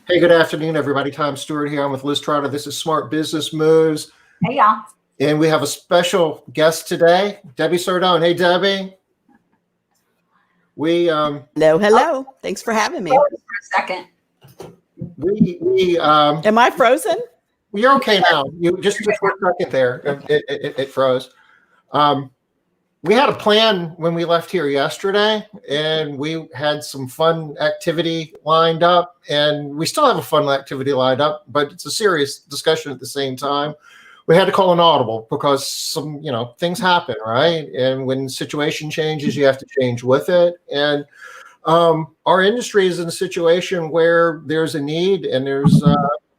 Hey, good afternoon, everybody. Tom Stewart here. I'm with Liz Trotter. This is Smart Business Moves. Hey, y'all. And we have a special guest today, Debbie Sardone. Hey, Debbie. Hello. Thanks for having me. For a second. Am I frozen? You're okay now. You just for a second there, it froze. We had a plan when we left here yesterday, and we had some fun activity lined up, and we still have a fun activity lined up, but it's a serious discussion at the same time. We had to call an audible because some, things happen, right? And when situation changes, you have to change with it. And our industry is in a situation where there's a need, and there's,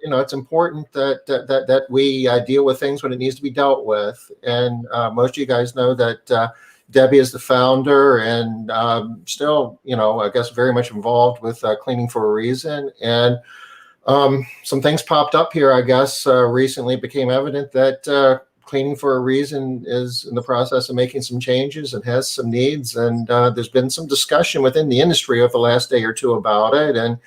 it's important that we deal with things when it needs to be dealt with. And most of you guys know that Debbie is the founder and still, I guess very much involved with Cleaning for a Reason. And some things popped up here, I guess, recently. It became evident that Cleaning for a Reason is in the process of making some changes and has some needs. And there's been some discussion within the industry over the last day or two about it. And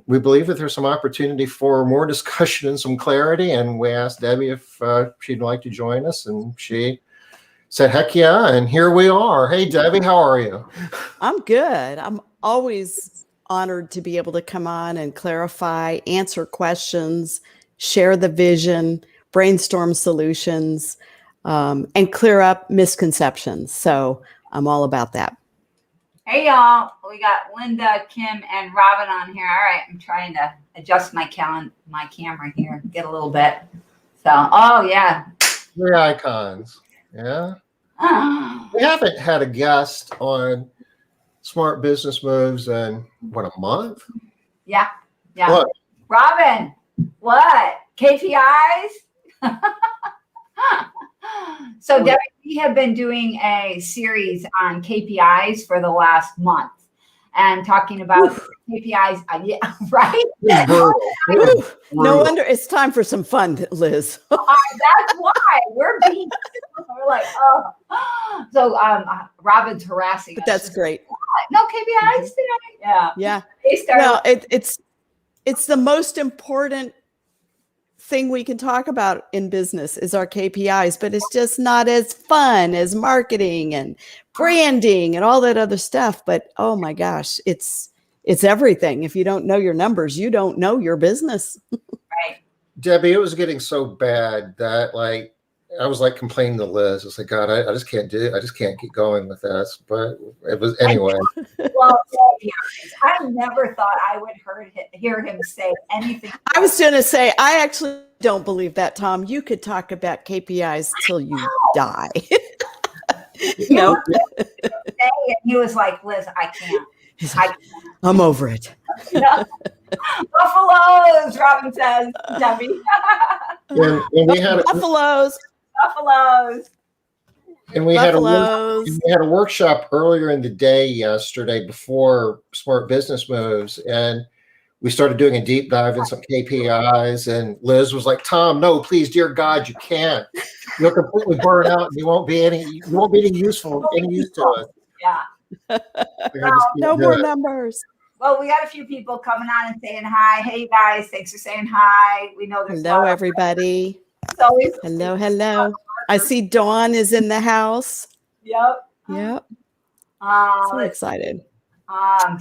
we believe that there's some opportunity for more discussion and some clarity. And we asked Debbie if she'd like to join us. And she said, heck yeah. And here we are. Hey, Debbie, how are you? I'm good. I'm always honored to be able to come on and clarify, answer questions, share the vision, brainstorm solutions, and clear up misconceptions. So I'm all about that. Hey, y'all. We got Linda, Kim, and Robin on here. All right. I'm trying to adjust my camera here, get a little bit. So, oh, yeah. The icons. Yeah. We haven't had a guest on Smart Business Moves in, a month? Yeah. What? Robin, what? KPIs? So, Debbie, we have been doing a series on KPIs for the last month and talking about KPIs. Yeah, right? No wonder it's time for some fun, Liz. That's why we're like, oh. So Robin's harassing us. But that's great. No KPIs today? Yeah. Well, it's the most important thing we can talk about in business is our KPIs, but it's just not as fun as marketing and branding and all that other stuff. But oh my gosh, it's everything. If you don't know your numbers, you don't know your business. Right. Debbie, it was getting so bad that I was complaining to Liz. I was like, God, I just can't do it. I just can't keep going with this. But it was anyway. Well, I never thought I would hear him say anything. I was going to say, I actually don't believe that, Tom. You could talk about KPIs till you die. No. And he was like, Liz, I can't. I'm over it. Buffaloes, Robin says, Debbie. And we had Buffaloes. And we had a workshop earlier in the day yesterday before Smart Business Moves, and we started doing a deep dive in some KPIs. And Liz was like, "Tom, no, please, dear God, you can't. You'll completely burn out, and you won't be any use to it." Yeah. No more numbers. Well, we got a few people coming on and saying hi. Hey, guys, thanks for saying hi. We know there's hello, everybody. Hello. I see Dawn is in the house. Yep. So excited.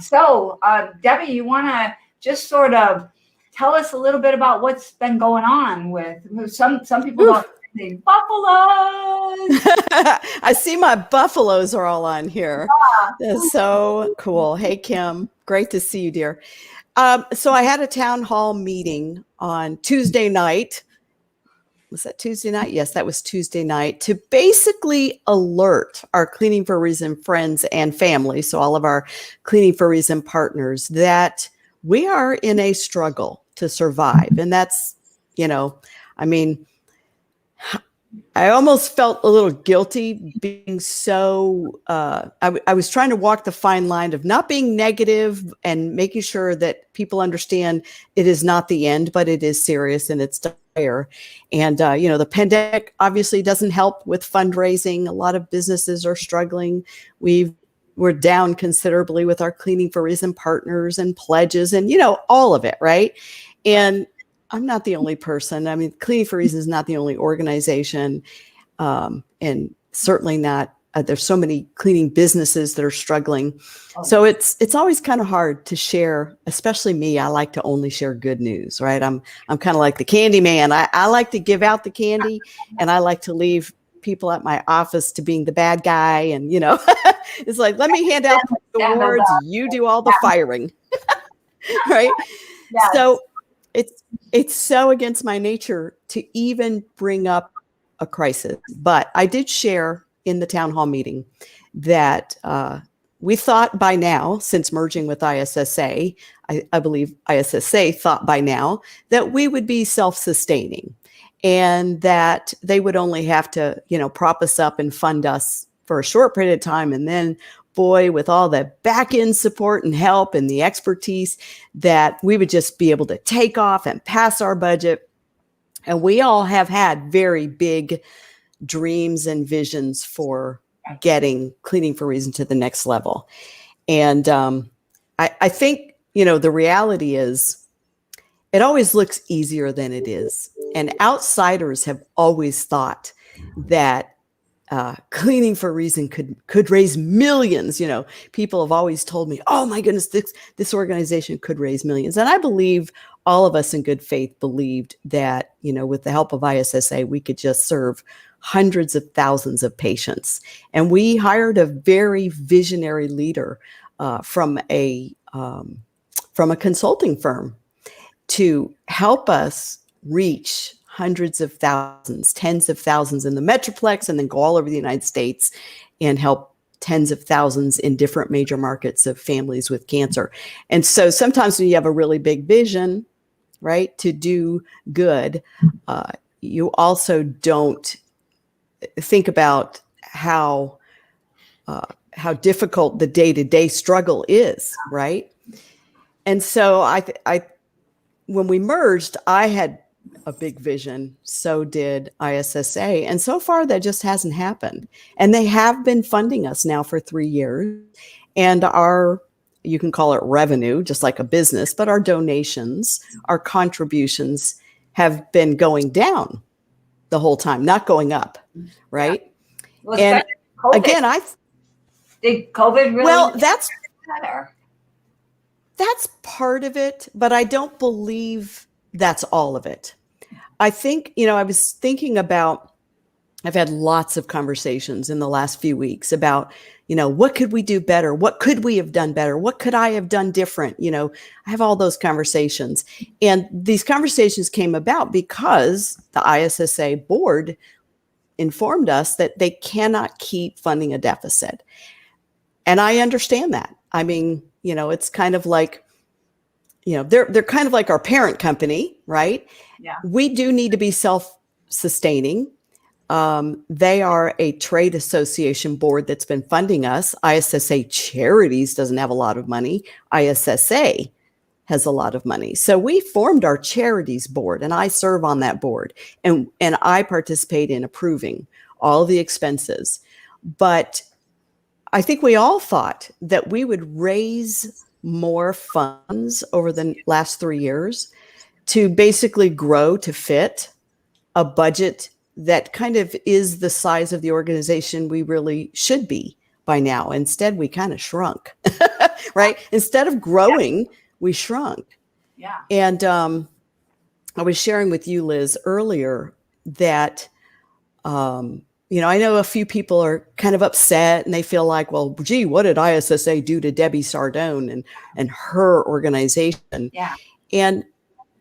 So, Debbie, you want to just sort of tell us a little bit about what's been going on with some people don't say buffaloes. I see my buffaloes are all on here. Yeah. That's so cool. Hey, Kim. Great to see you, dear. So I had a town hall meeting on Tuesday night. Was that Tuesday night? Yes, that was Tuesday night, to basically alert our Cleaning for a Reason friends and family, so all of our Cleaning for a Reason partners, that we are in a struggle to survive. And that's, I almost felt a little guilty being so, I was trying to walk the fine line of not being negative and making sure that people understand it is not the end, but it is serious and it's dire. And, the pandemic obviously doesn't help with fundraising. A lot of businesses are struggling. We've we're down considerably with our Cleaning for Reason partners and pledges and, all of it, right? And I'm not the only person. I mean, Cleaning for Reason is not the only organization, and certainly not. There's so many cleaning businesses that are struggling. So it's always kind of hard to share, especially me. I like to only share good news, right? I'm kind of like the candy man. I like to give out the candy, and I like to leave people at my office to being the bad guy. And, it's like, let me hand out the awards. You do all the firing, right? Yes. So it's so against my nature to even bring up a crisis. But I did share in the town hall meeting that we thought by now, since merging with ISSA, I believe ISSA thought by now that we would be self-sustaining and that they would only have to, prop us up and fund us for a short period of time. And then, boy, with all the back end support and help and the expertise, that we would just be able to take off and pass our budget. And we all have had very big dreams and visions for getting Cleaning for Reason to the next level. And I think, the reality is it always looks easier than it is. And outsiders have always thought that Cleaning for Reason could raise millions. People have always told me, oh my goodness, this organization could raise millions. And I believe all of us in good faith believed that, with the help of ISSA, we could just serve hundreds of thousands of patients. And we hired a very visionary leader from a consulting firm to help us reach hundreds of thousands, tens of thousands in the Metroplex, and then go all over the United States and help tens of thousands in different major markets of families with cancer. And so sometimes when you have a really big vision, right, to do good, you also don't think about how difficult the day-to-day struggle is, right? And so when we merged, I had a big vision. So did ISSA. And so far that just hasn't happened. And they have been funding us now for 3 years. And you can call it revenue, just like a business, but our donations, our contributions have been going down the whole time, not going up, right? Yeah. Well, and again, did COVID really that's matter? That's part of it, but I don't believe that's all of it. I think, I was thinking about, I've had lots of conversations in the last few weeks about, what could we do better? What could we have done better? What could I have done different? I have all those conversations. And these conversations came about because the ISSA board informed us that they cannot keep funding a deficit. And I understand that. I mean, it's kind of like, they're kind of like our parent company, right? Yeah. We do need to be self-sustaining. They are a trade association board that's been funding us. ISSA Charities doesn't have a lot of money. ISSA has a lot of money. So we formed our charities board, and I serve on that board, and I participate in approving all the expenses. But I think we all thought that we would raise more funds over the last 3 years to basically grow to fit a budget that kind of is the size of the organization we really should be by now. Instead, we kind of shrunk, right? Instead of growing, we shrunk. Yeah. And I was sharing with you, Liz, earlier that, I know a few people are kind of upset and they feel like, well, gee, what did ISSA do to Debbie Sardone and her organization? Yeah. And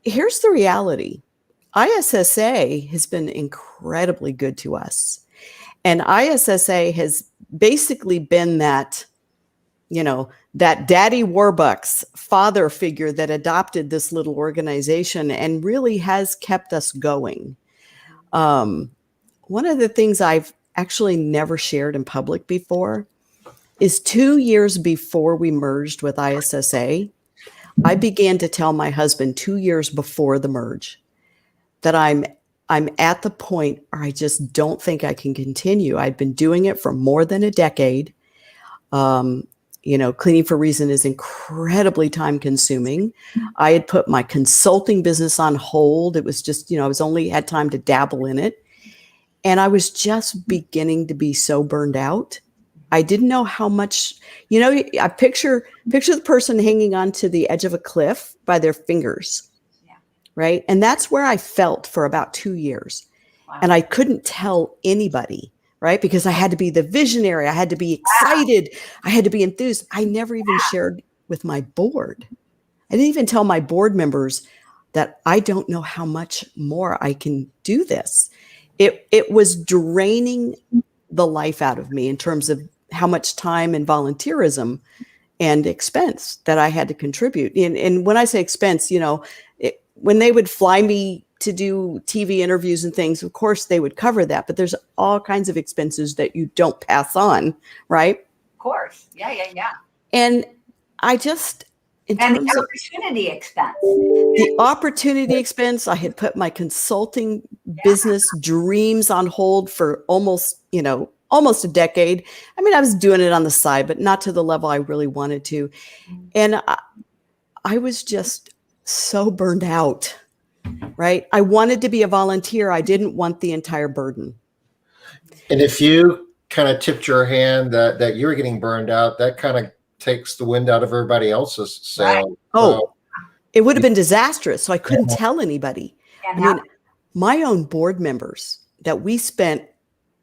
here's the reality. ISSA has been incredibly good to us. And ISSA has basically been that, that Daddy Warbucks father figure that adopted this little organization and really has kept us going. One of the things I've actually never shared in public before is 2 years before we merged with ISSA, I began to tell my husband 2 years before the merge that I'm at the point where I just don't think I can continue. I'd been doing it for more than a decade. Cleaning for a Reason is incredibly time consuming. I had put my consulting business on hold. It was just, I was only had time to dabble in it. And I was just beginning to be so burned out. I didn't know how much, I picture the person hanging onto the edge of a cliff by their fingers. Yeah. Right. And that's where I felt for about 2 years. Wow. And I couldn't tell anybody. Right. Because I had to be the visionary. I had to be excited. I had to be enthused. I never even shared with my board. I didn't even tell my board members that I don't know how much more I can do this. It was draining the life out of me in terms of how much time and volunteerism and expense that I had to contribute. And when I say expense, when they would fly me to do TV interviews and things, of course they would cover that, but there's all kinds of expenses that you don't pass on, right? Of course. Yeah. And I just, the opportunity expense. The opportunity expense, I had put my consulting business dreams on hold for almost a decade. I mean, I was doing it on the side, but not to the level I really wanted to. And I was just so burned out. Right. I wanted to be a volunteer. I didn't want the entire burden. And if you kind of tipped your hand that you were getting burned out, that kind of takes the wind out of everybody else's sail. Right. Oh, it would have been disastrous. So I couldn't tell anybody. I mean, my own board members that we spent,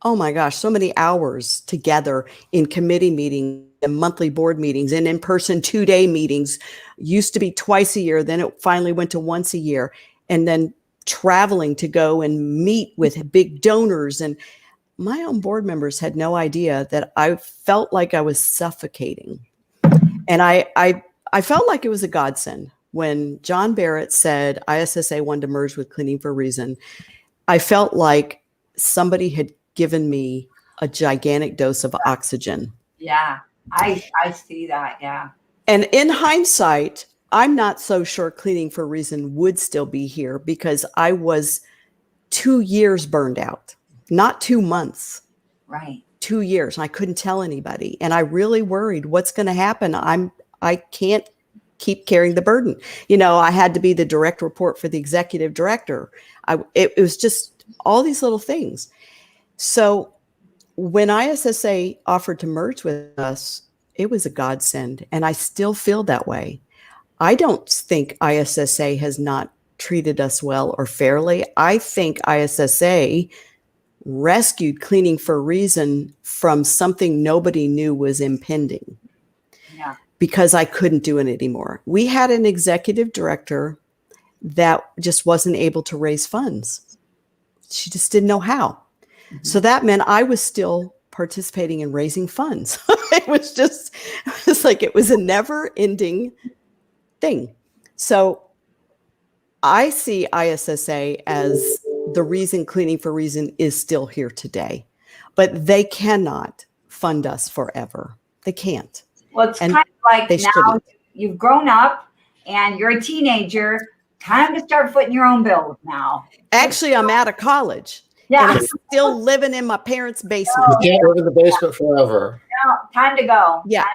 oh my gosh, so many hours together in committee meetings and monthly board meetings and in-person 2-day meetings. Used to be twice a year. Then it finally went to once a year. And then traveling to go and meet with big donors. And my own board members had no idea that I felt like I was suffocating. And I felt like it was a godsend when John Barrett said ISSA wanted to merge with Cleaning for a Reason. I felt like somebody had given me a gigantic dose of oxygen. Yeah, I see that. Yeah. And in hindsight, I'm not so sure Cleaning for a Reason would still be here because I was 2 years burned out, not 2 months. Right. 2 years. I couldn't tell anybody. And I really worried what's going to happen. I can't keep carrying the burden. I had to be the direct report for the executive director. It was just all these little things. So when ISSA offered to merge with us, it was a godsend. And I still feel that way. I don't think ISSA has not treated us well or fairly. I think ISSA rescued Cleaning for a Reason from something nobody knew was impending. Yeah. Because I couldn't do it anymore. We had an executive director that just wasn't able to raise funds. She just didn't know how. Mm-hmm. So that meant I was still participating in raising funds. It was a never ending thing. So I see ISSA as the reason Cleaning for a Reason is still here today, but they cannot fund us forever. They can't. Well, it's kind of like now you've grown up and you're a teenager. Time to start footing your own bills now. Actually, I'm out of college. Yeah. And I'm still living in my parents' basement. You can't live in the basement forever. No, time to go. Yeah.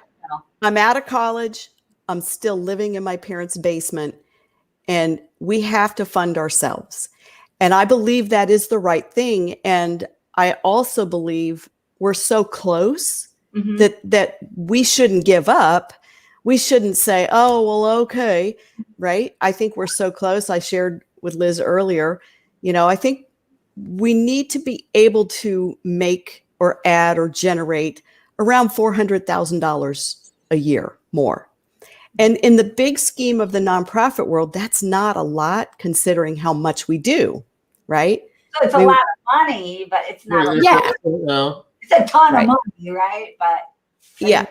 I'm out of college. I'm still living in my parents' basement, and we have to fund ourselves. And I believe that is the right thing. And I also believe we're so close that we shouldn't give up. We shouldn't say, oh, well, okay. Right. I think we're so close. I shared with Liz earlier, I think we need to be able to make or add or generate around $400,000 a year more. And in the big scheme of the nonprofit world, that's not a lot considering how much we do, right? So it's a lot of money, but it's not. It's a ton of money, right? But yeah,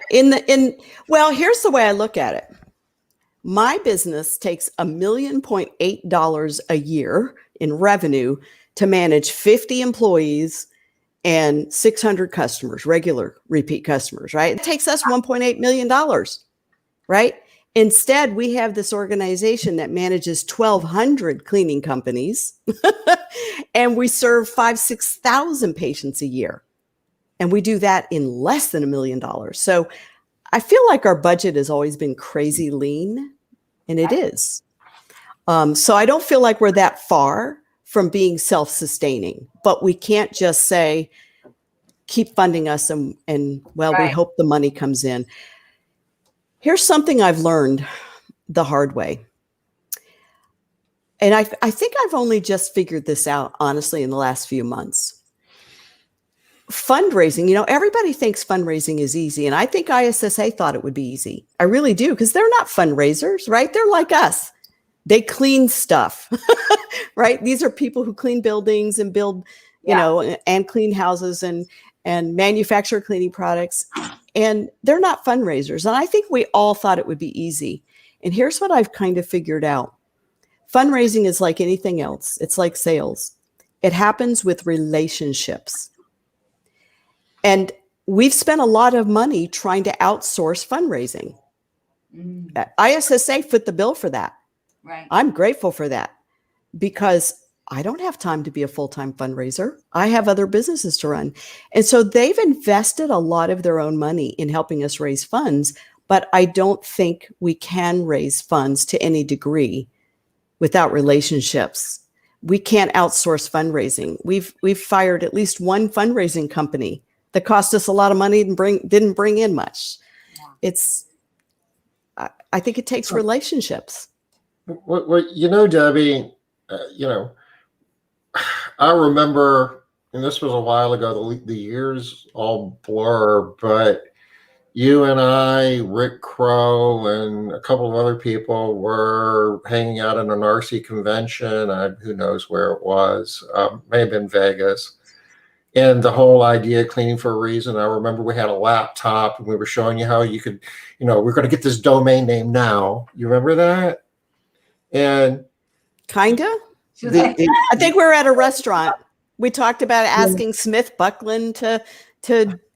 well, here's the way I look at it. My business takes $1.8 million a year in revenue to manage 50 employees and 600 customers, regular repeat customers, right? It takes us $1.8 million, right? Instead, we have this organization that manages 1,200 cleaning companies, and we serve 5,000-6,000 patients a year. And we do that in less than $1 million. So I feel like our budget has always been crazy lean, and it is. So I don't feel like we're that far from being self-sustaining, but we can't just say, keep funding us and we Right. hope the money comes in. Here's something I've learned the hard way. And I think I've only just figured this out, honestly, in the last few months. Fundraising, everybody thinks fundraising is easy. And I think ISSA thought it would be easy. I really do, because they're not fundraisers, right? They're like us. They clean stuff, right? These are people who clean buildings and build, and clean houses and manufacture cleaning products. And they're not fundraisers. And I think we all thought it would be easy. And here's what I've kind of figured out. Fundraising is like anything else. It's like sales. It happens with relationships. And we've spent a lot of money trying to outsource fundraising. ISSA foot the bill for that. Right. I'm grateful for that, because I don't have time to be a full-time fundraiser. I have other businesses to run. And so they've invested a lot of their own money in helping us raise funds, but I don't think we can raise funds to any degree without relationships. We can't outsource fundraising. We've fired at least one fundraising company that cost us a lot of money and didn't bring in much. Yeah. I think it takes relationships. Well, Debbie, I remember, and this was a while ago, the years all blur, but you and I, Rick Crow, and a couple of other people were hanging out at an RC convention. Who knows where it was? May have been Vegas. And the whole idea of cleaning for a reason. I remember we had a laptop and we were showing you how you could, we're going to get this domain name now. You remember that? And kinda. I think we were at a restaurant. We talked about asking Smith Buckland to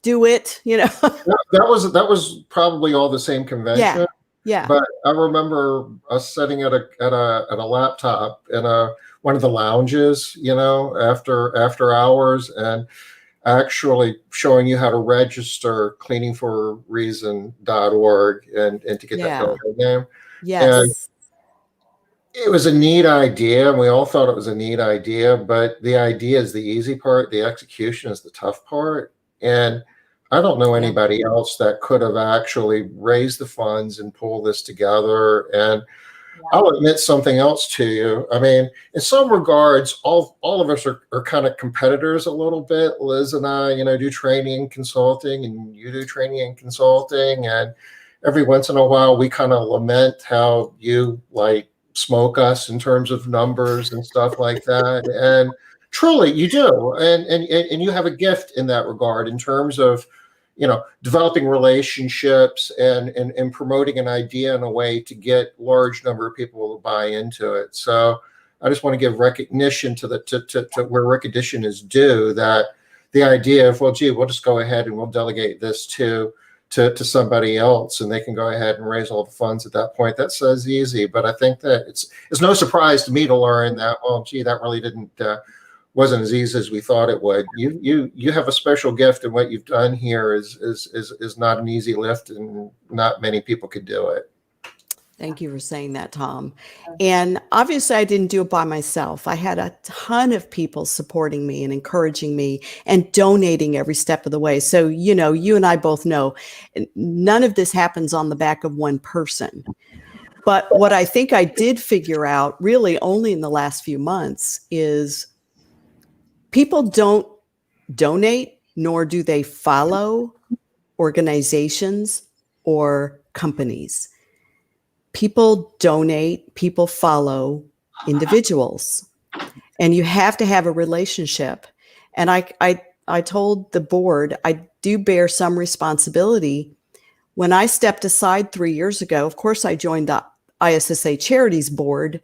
do it. That was probably all the same convention. Yeah. But I remember us sitting at a laptop in one of the lounges, after hours, and actually showing you how to register cleaningforareason.org and to get that domain name. Yes. And it was a neat idea, and we all thought it was a neat idea, but the idea is the easy part. The execution is the tough part. And I don't know anybody else that could have actually raised the funds and pulled this together. And I'll admit something else to you. I mean, in some regards, all of us are kind of competitors a little bit. Liz and I, do training and consulting, and you do training and consulting. And every once in a while, we kind of lament how you smoke us in terms of numbers and stuff like that. And truly, you do. And you have a gift in that regard in terms of, developing relationships and promoting an idea in a way to get large number of people to buy into it. So I just want to give recognition to where recognition is due, that the idea of, we'll just go ahead and we'll delegate this to somebody else and they can go ahead and raise all the funds at that point. That says easy, but I think that it's no surprise to me to learn that, that really wasn't as easy as we thought it would. You have a special gift, and what you've done here is not an easy lift, and not many people could do it. Thank you for saying that, Tom. And obviously I didn't do it by myself. I had a ton of people supporting me and encouraging me and donating every step of the way. So, you and I both know none of this happens on the back of one person. But what I think I did figure out really only in the last few months is people don't donate, nor do they follow organizations or companies. People donate, people follow individuals, and you have to have a relationship. And I told the board, I do bear some responsibility. When I stepped aside 3 years ago, of course, I joined the ISSA Charities Board,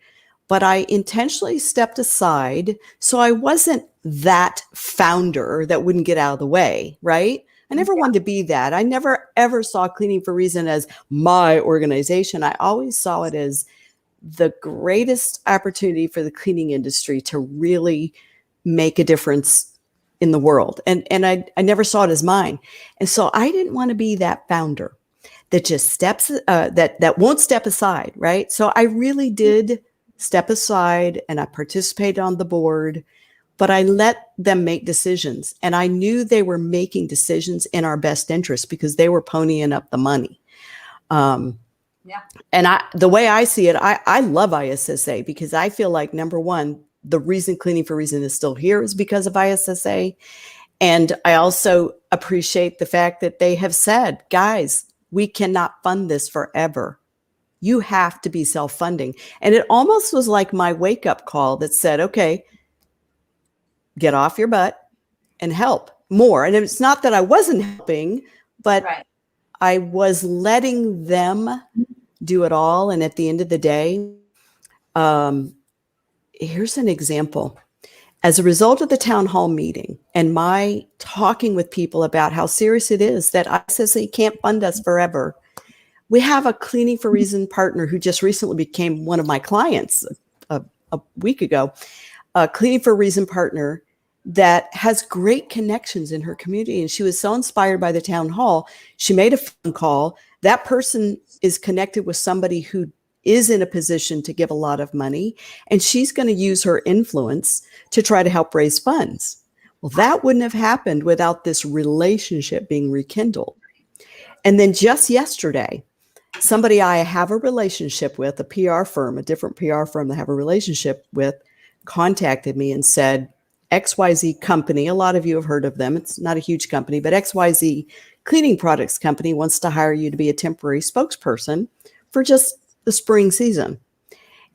but I intentionally stepped aside so I wasn't that founder that wouldn't get out of the way, right? I never wanted to be that. I never, ever saw Cleaning for a Reason as my organization. I always saw it as the greatest opportunity for the cleaning industry to really make a difference in the world. And I never saw it as mine. And so I didn't want to be that founder. that just steps that won't step aside, right? So I really did step aside and I participated on the board, but I let them make decisions, and I knew they were making decisions in our best interest because they were ponying up the money. Yeah. And the way I see it, I love ISSA because I feel like, number one, the reason Cleaning for Reason is still here is because of ISSA. And I also appreciate the fact that they have said, guys, we cannot fund this forever. You have to be self-funding. And it almost was like my wake-up call that said, okay, get off your butt and help more. And it's not that I wasn't helping, but Right. I was letting them do it all. And at the end of the day, here's an example. As a result of the town hall meeting and my talking with people about how serious it is that ISSA can't fund us forever, we have a Cleaning for Reason partner who just recently became one of my clients a week ago, a Cleaning for Reason partner that has great connections in her community. And she was so inspired by the town hall. She made a phone call. That person is connected with somebody who is in a position to give a lot of money, and she's going to use her influence to try to help raise funds. Well, that wouldn't have happened without this relationship being rekindled. And then just yesterday, somebody I have a relationship with, a PR firm, a different PR firm that I have a relationship with, contacted me and said, XYZ company, a lot of you have heard of them. It's not a huge company, but XYZ cleaning products company wants to hire you to be a temporary spokesperson for just the spring season.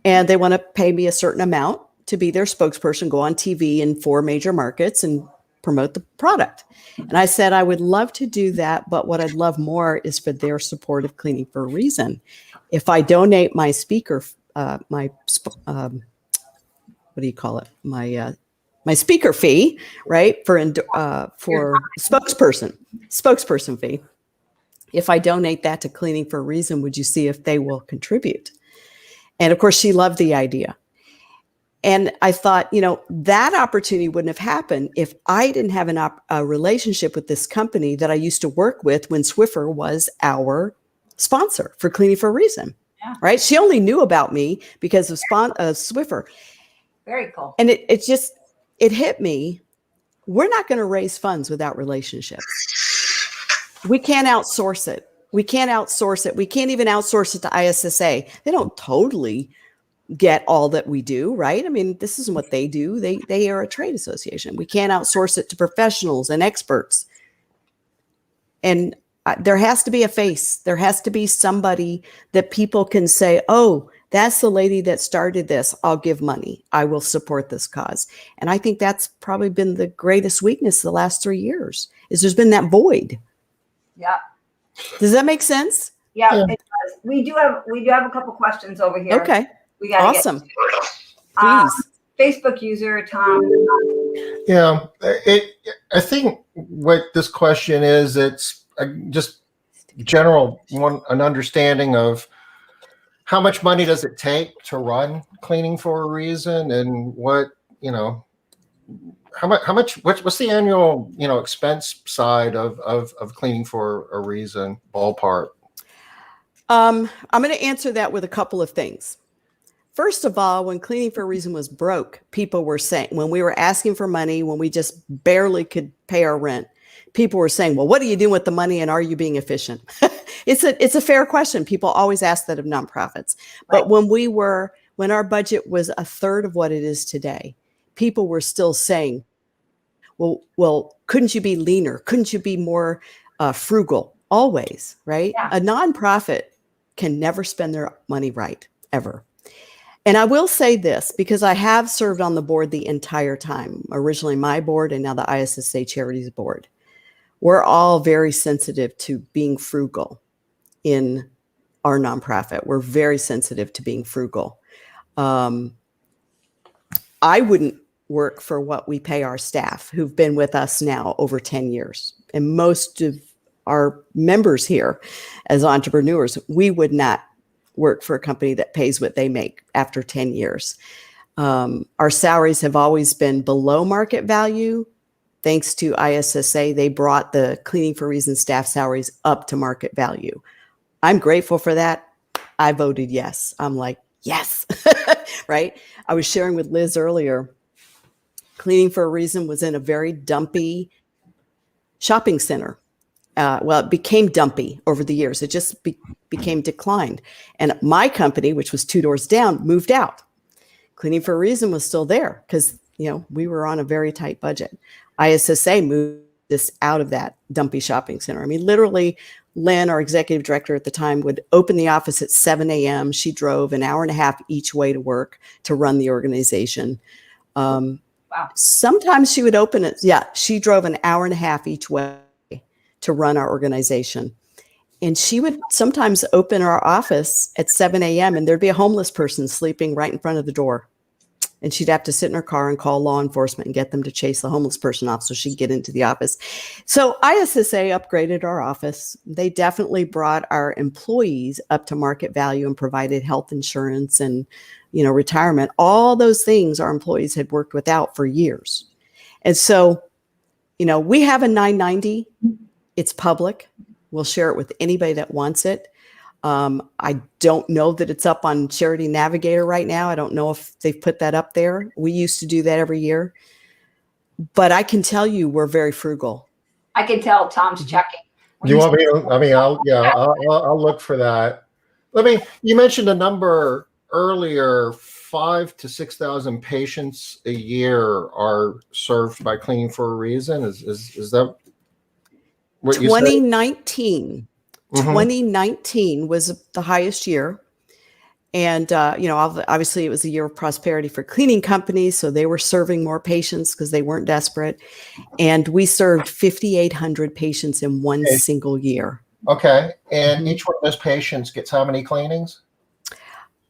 And they want to pay me a certain amount to be their spokesperson, go on TV in 4 major markets and promote the product. And I said, I would love to do that, but what I'd love more is for their support of Cleaning for a Reason. If I donate my speaker, what do you call it? My speaker fee, right? For spokesperson fee. If I donate that to Cleaning for a Reason, would you see if they will contribute? And of course, she loved the idea. And I thought, that opportunity wouldn't have happened if I didn't have a relationship with this company that I used to work with when Swiffer was our sponsor for Cleaning for a Reason, right? She only knew about me because of Swiffer. Very cool. And it hit me. We're not going to raise funds without relationships. We can't outsource it. We can't even outsource it to ISSA. They don't totally get all that we do, right? I mean, this isn't what they do. They are a trade association. We can't outsource it to professionals and experts. And there has to be a face. There has to be somebody that people can say, oh, that's the lady that started this. I'll give money. I will support this cause. And I think that's probably been the greatest weakness the last 3 years, is there's been that void. Yeah. Does that make sense? Yeah, it does. We do have a couple questions over here. Okay. We got awesome. Please. Facebook user Tom. Yeah, I think what this question is, it's just general an understanding of how much money does it take to run Cleaning for a Reason, and what how much what's the annual expense side of Cleaning for a Reason, ballpark? I'm going to answer that with a couple of things. First of all, when Cleaning for a Reason was broke, people were saying, when we were asking for money, when we just barely could pay our rent, people were saying, well, what are you doing with the money, and are you being efficient? It's a fair question. People always ask that of nonprofits. But Right. when our budget was a third of what it is today, people were still saying, well, couldn't you be leaner? Couldn't you be more frugal? Always, right? Yeah. A nonprofit can never spend their money right, ever. And I will say this, because I have served on the board the entire time, originally my board and now the ISSA Charities Board. We're all very sensitive to being frugal in our nonprofit. We're very sensitive to being frugal. I wouldn't work for what we pay our staff, who've been with us now over 10 years. And most of our members here as entrepreneurs, we would not work for a company that pays what they make after 10 years. Our salaries have always been below market value. Thanks to ISSA, they brought the Cleaning for a Reason staff salaries up to market value. I'm grateful for that. I voted yes. I'm like, yes, right? I was sharing with Liz earlier, Cleaning for a Reason was in a very dumpy shopping center. Well, it became dumpy over the years. It just became declined. And my company, which was 2 doors down, moved out. Cleaning for a Reason was still there because, we were on a very tight budget. ISSA moved this out of that dumpy shopping center. I mean, literally, Lynn, our executive director at the time, would open the office at 7 a.m. She drove an hour and a half each way to work to run the organization. Wow. Sometimes she would open it. Yeah, she drove an hour and a half each way to run our organization. And she would sometimes open our office at 7 a.m. and there'd be a homeless person sleeping right in front of the door. And she'd have to sit in her car and call law enforcement and get them to chase the homeless person off so she'd get into the office. So ISSA upgraded our office. They definitely brought our employees up to market value and provided health insurance and, retirement. All those things our employees had worked without for years. And so, we have a 990. It's public. We'll share it with anybody that wants it. I don't know that it's up on Charity Navigator right now. I don't know if they've put that up there. We used to do that every year. But I can tell you we're very frugal. I can tell Tom's checking. You want me to, I'll look for that. You mentioned a number earlier, 5,000 to 6,000 patients a year are served by Cleaning for a Reason. Is that what you said? 2019. 2019 was the highest year. And, obviously it was a year of prosperity for cleaning companies. So they were serving more patients because they weren't desperate. And we served 5,800 patients in one single year. Okay. And each one of those patients gets how many cleanings?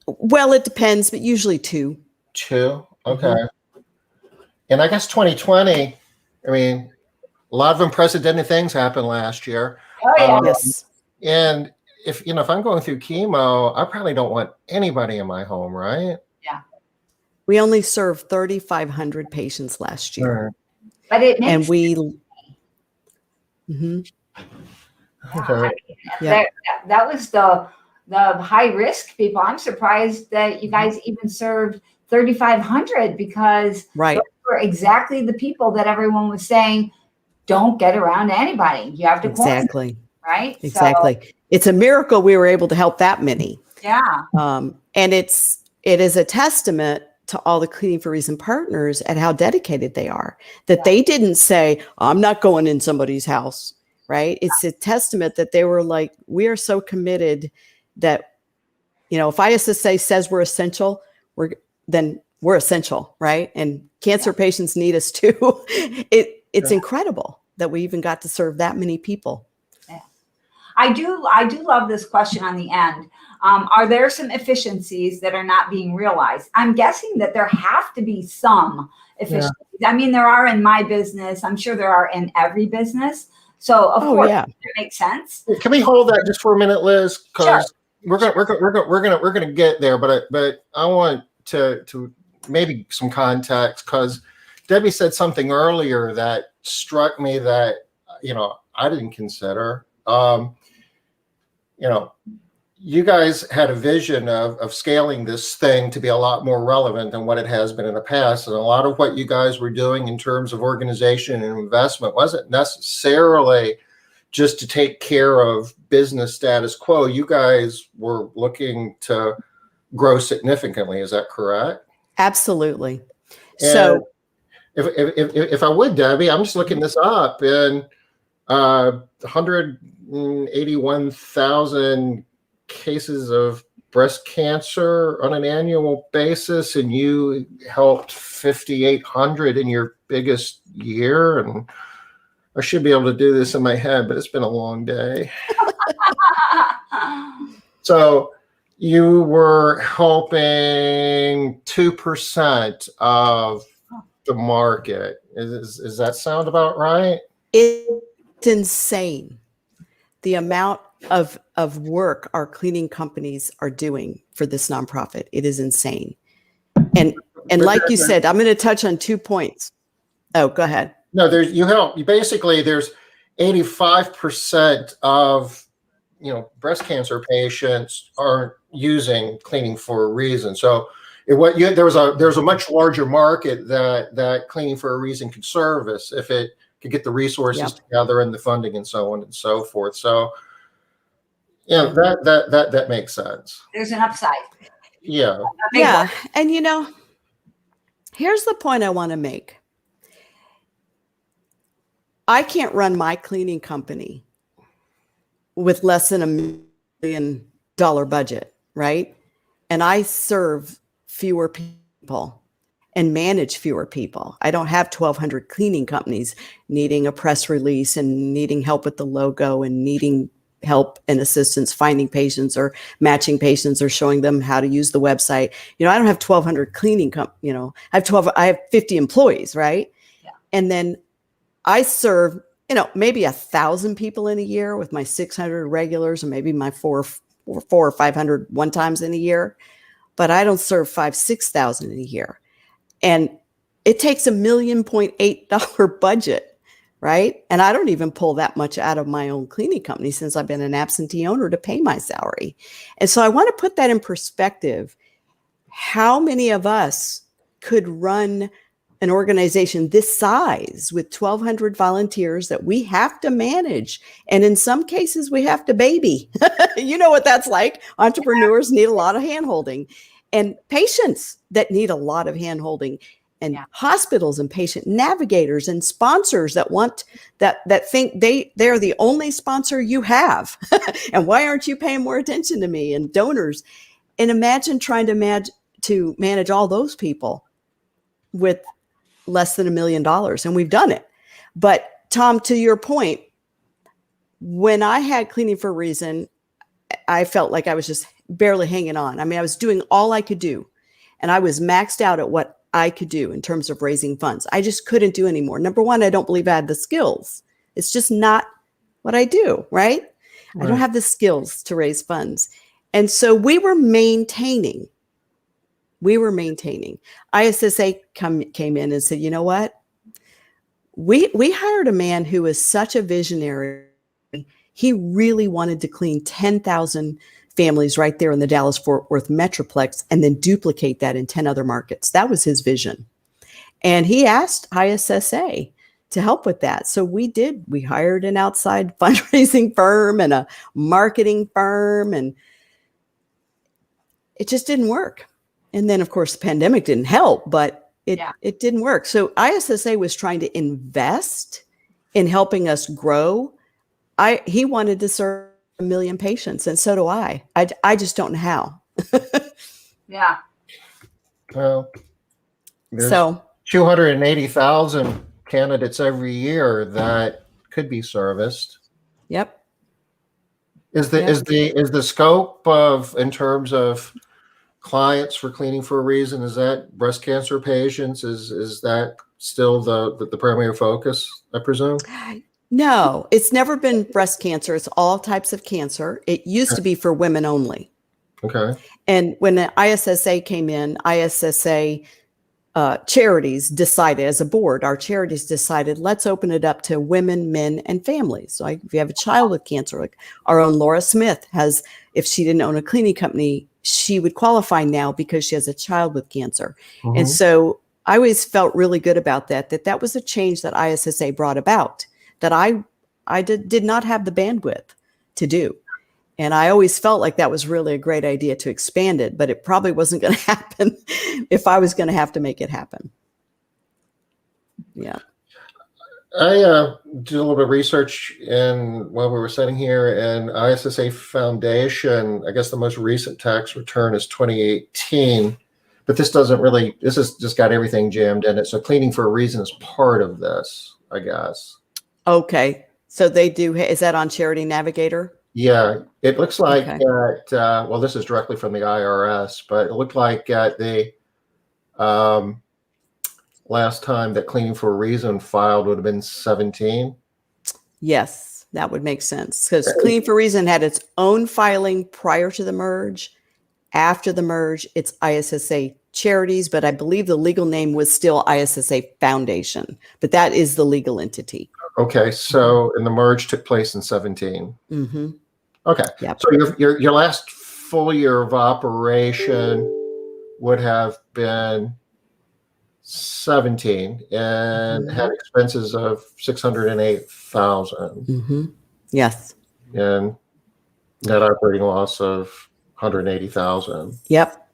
Well, it depends, but usually 2. 2? Okay. And I guess 2020, a lot of unprecedented things happened last year. Oh, yeah. Yes. And if I'm going through chemo, I probably don't want anybody in my home, right? Yeah. We only served 3,500 patients last year. But it makes And we Okay. that was the high risk people. I'm surprised that you guys even served 3,500 because right. those were exactly the people that everyone was saying, don't get around to anybody. You have to Exactly. Right? Exactly. So, it's a miracle we were able to help that many. Yeah. And it is a testament to all the Cleaning for a Reason partners at how dedicated they are, that they didn't say, I'm not going in somebody's house, right? It's a testament that they were like, we are so committed that, if ISSA says we're essential, then we're essential, right? And cancer patients need us too. It's incredible that we even got to serve that many people. I do love this question on the end. Are there some efficiencies that are not being realized? I'm guessing that there have to be some efficiencies. Yeah. I mean, there are in my business. I'm sure there are in every business. So of course, that makes sense. Can we hold that just for a minute, Liz? Because sure. we're gonna get there. But I want to maybe some context, because Debbie said something earlier that struck me that I didn't consider. You guys had a vision of scaling this thing to be a lot more relevant than what it has been in the past. And a lot of what you guys were doing in terms of organization and investment wasn't necessarily just to take care of business status quo. You guys were looking to grow significantly. Is that correct? Absolutely. And so if I would, Debbie, I'm just looking this up, and 181,000 cases of breast cancer on an annual basis, and you helped 5,800 in your biggest year. And I should be able to do this in my head, but it's been a long day. So you were helping 2% of the market. Does that sound about right? It's insane the amount of work our cleaning companies are doing for this nonprofit. It is insane. And like you said, I'm going to touch on 2 points. Oh, go ahead. No, there's 85% of breast cancer patients aren't using cleaning for a reason. So there's a much larger market that cleaning for a reason could service if it could get the resources together and the funding and so on and so forth. So that makes sense. There's an upside. Yeah. Yeah. And here's the point I want to make. I can't run my cleaning company with less than $1 million budget, right? And I serve fewer people and manage fewer people. I don't have 1,200 cleaning companies needing a press release and needing help with the logo and needing help and assistance finding patients or matching patients or showing them how to use the website. I don't have 1,200 cleaning I have 50 employees, right? Yeah. And then I serve, maybe 1,000 people in a year with my 600 regulars and maybe my 400 or 500 one times in a year, but I don't serve 5,000-6,000 in a year. And it takes $1.8 million budget, right? And I don't even pull that much out of my own cleaning company since I've been an absentee owner to pay my salary. And so I want to put that in perspective. How many of us could run an organization this size with 1,200 volunteers that we have to manage? And in some cases, we have to baby. You know what that's like. Entrepreneurs need a lot of handholding, and patients that need a lot of handholding, and hospitals and patient navigators and sponsors that want that think they're the only sponsor you have. And why aren't you paying more attention to me? And donors. And imagine trying to manage all those people with less than $1 million. And we've done it. But Tom, to your point, when I had Cleaning for a Reason, I felt like I was just barely hanging on. I mean, I was doing all I could do, and I was maxed out at what I could do in terms of raising funds. I just couldn't do anymore. Number one, I don't believe I had the skills. It's just not what I do, right? I don't have the skills to raise funds. And so we were maintaining. ISSA came in and said, you know what? We hired a man who was such a visionary. He really wanted to clean 10,000 families right there in the Dallas-Fort Worth Metroplex and then duplicate that in 10 other markets. That was his vision. And he asked ISSA to help with that. So we did. We hired an outside fundraising firm and a marketing firm, and it just didn't work. And then, of course, the pandemic didn't help, but it didn't work. So ISSA was trying to invest in helping us grow. He wanted to serve 1 million patients, and so do I. I just don't know how. Yeah. Well, there's 280,000 candidates every year that could be serviced. Yep. Is the scope of, in terms of clients for Cleaning for a Reason, is that breast cancer patients? Is that still the primary focus, I presume? No, it's never been breast cancer. It's all types of cancer. It used to be for women only. Okay. And when the ISSA came in, ISSA charities decided, as a board, our charities decided, let's open it up to women, men, and families. So if you have a child with cancer, like our own Laura Smith has, if she didn't own a cleaning company, she would qualify now because she has a child with cancer. Mm-hmm. And so I always felt really good about that was a change that ISSA brought about that I did not have the bandwidth to do. And I always felt like that was really a great idea to expand it, but it probably wasn't going to happen if I was going to have to make it happen. Yeah. I did a little bit of research while we were sitting here, and ISSA Foundation, I guess the most recent tax return is 2018, but this has just got everything jammed in it. So Cleaning for a Reason is part of this, I guess. Okay. So they do, is that on Charity Navigator? Yeah, it looks like well, this is directly from the IRS, but it looked like at the last time that Cleaning for a Reason filed would have been 17. Yes, that would make sense, because Cleaning for a Reason had its own filing prior to the merge. After the merge, it's ISSA Charities, but I believe the legal name was still ISSA Foundation, but that is the legal entity. Okay, so and the merge took place in 17. Mm-hmm. Okay. Yep. So your last full year of operation would have been 17 and had expenses of 608,000 Mm-hmm. Yes. and net operating loss of 180,000. Yep.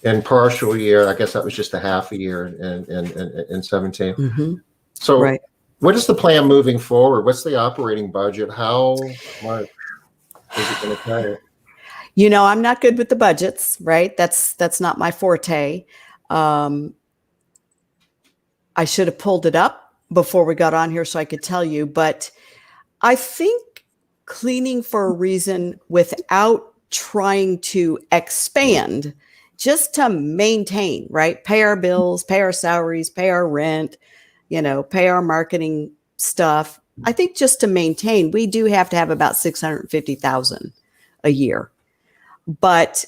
In partial year, I guess that was just a half a year in 17. Mm-hmm. So Right. what is the plan moving forward? What's the operating budget? How much is it going to pay? You know, I'm not good with the budgets, right? That's not my forte. I should have pulled it up before we got on here so I could tell you, but I think cleaning for a reason without trying to expand, just to maintain, right? Pay our bills, pay our salaries, pay our rent, pay our marketing stuff. I think just to maintain, we do have to have about 650,000 a year. But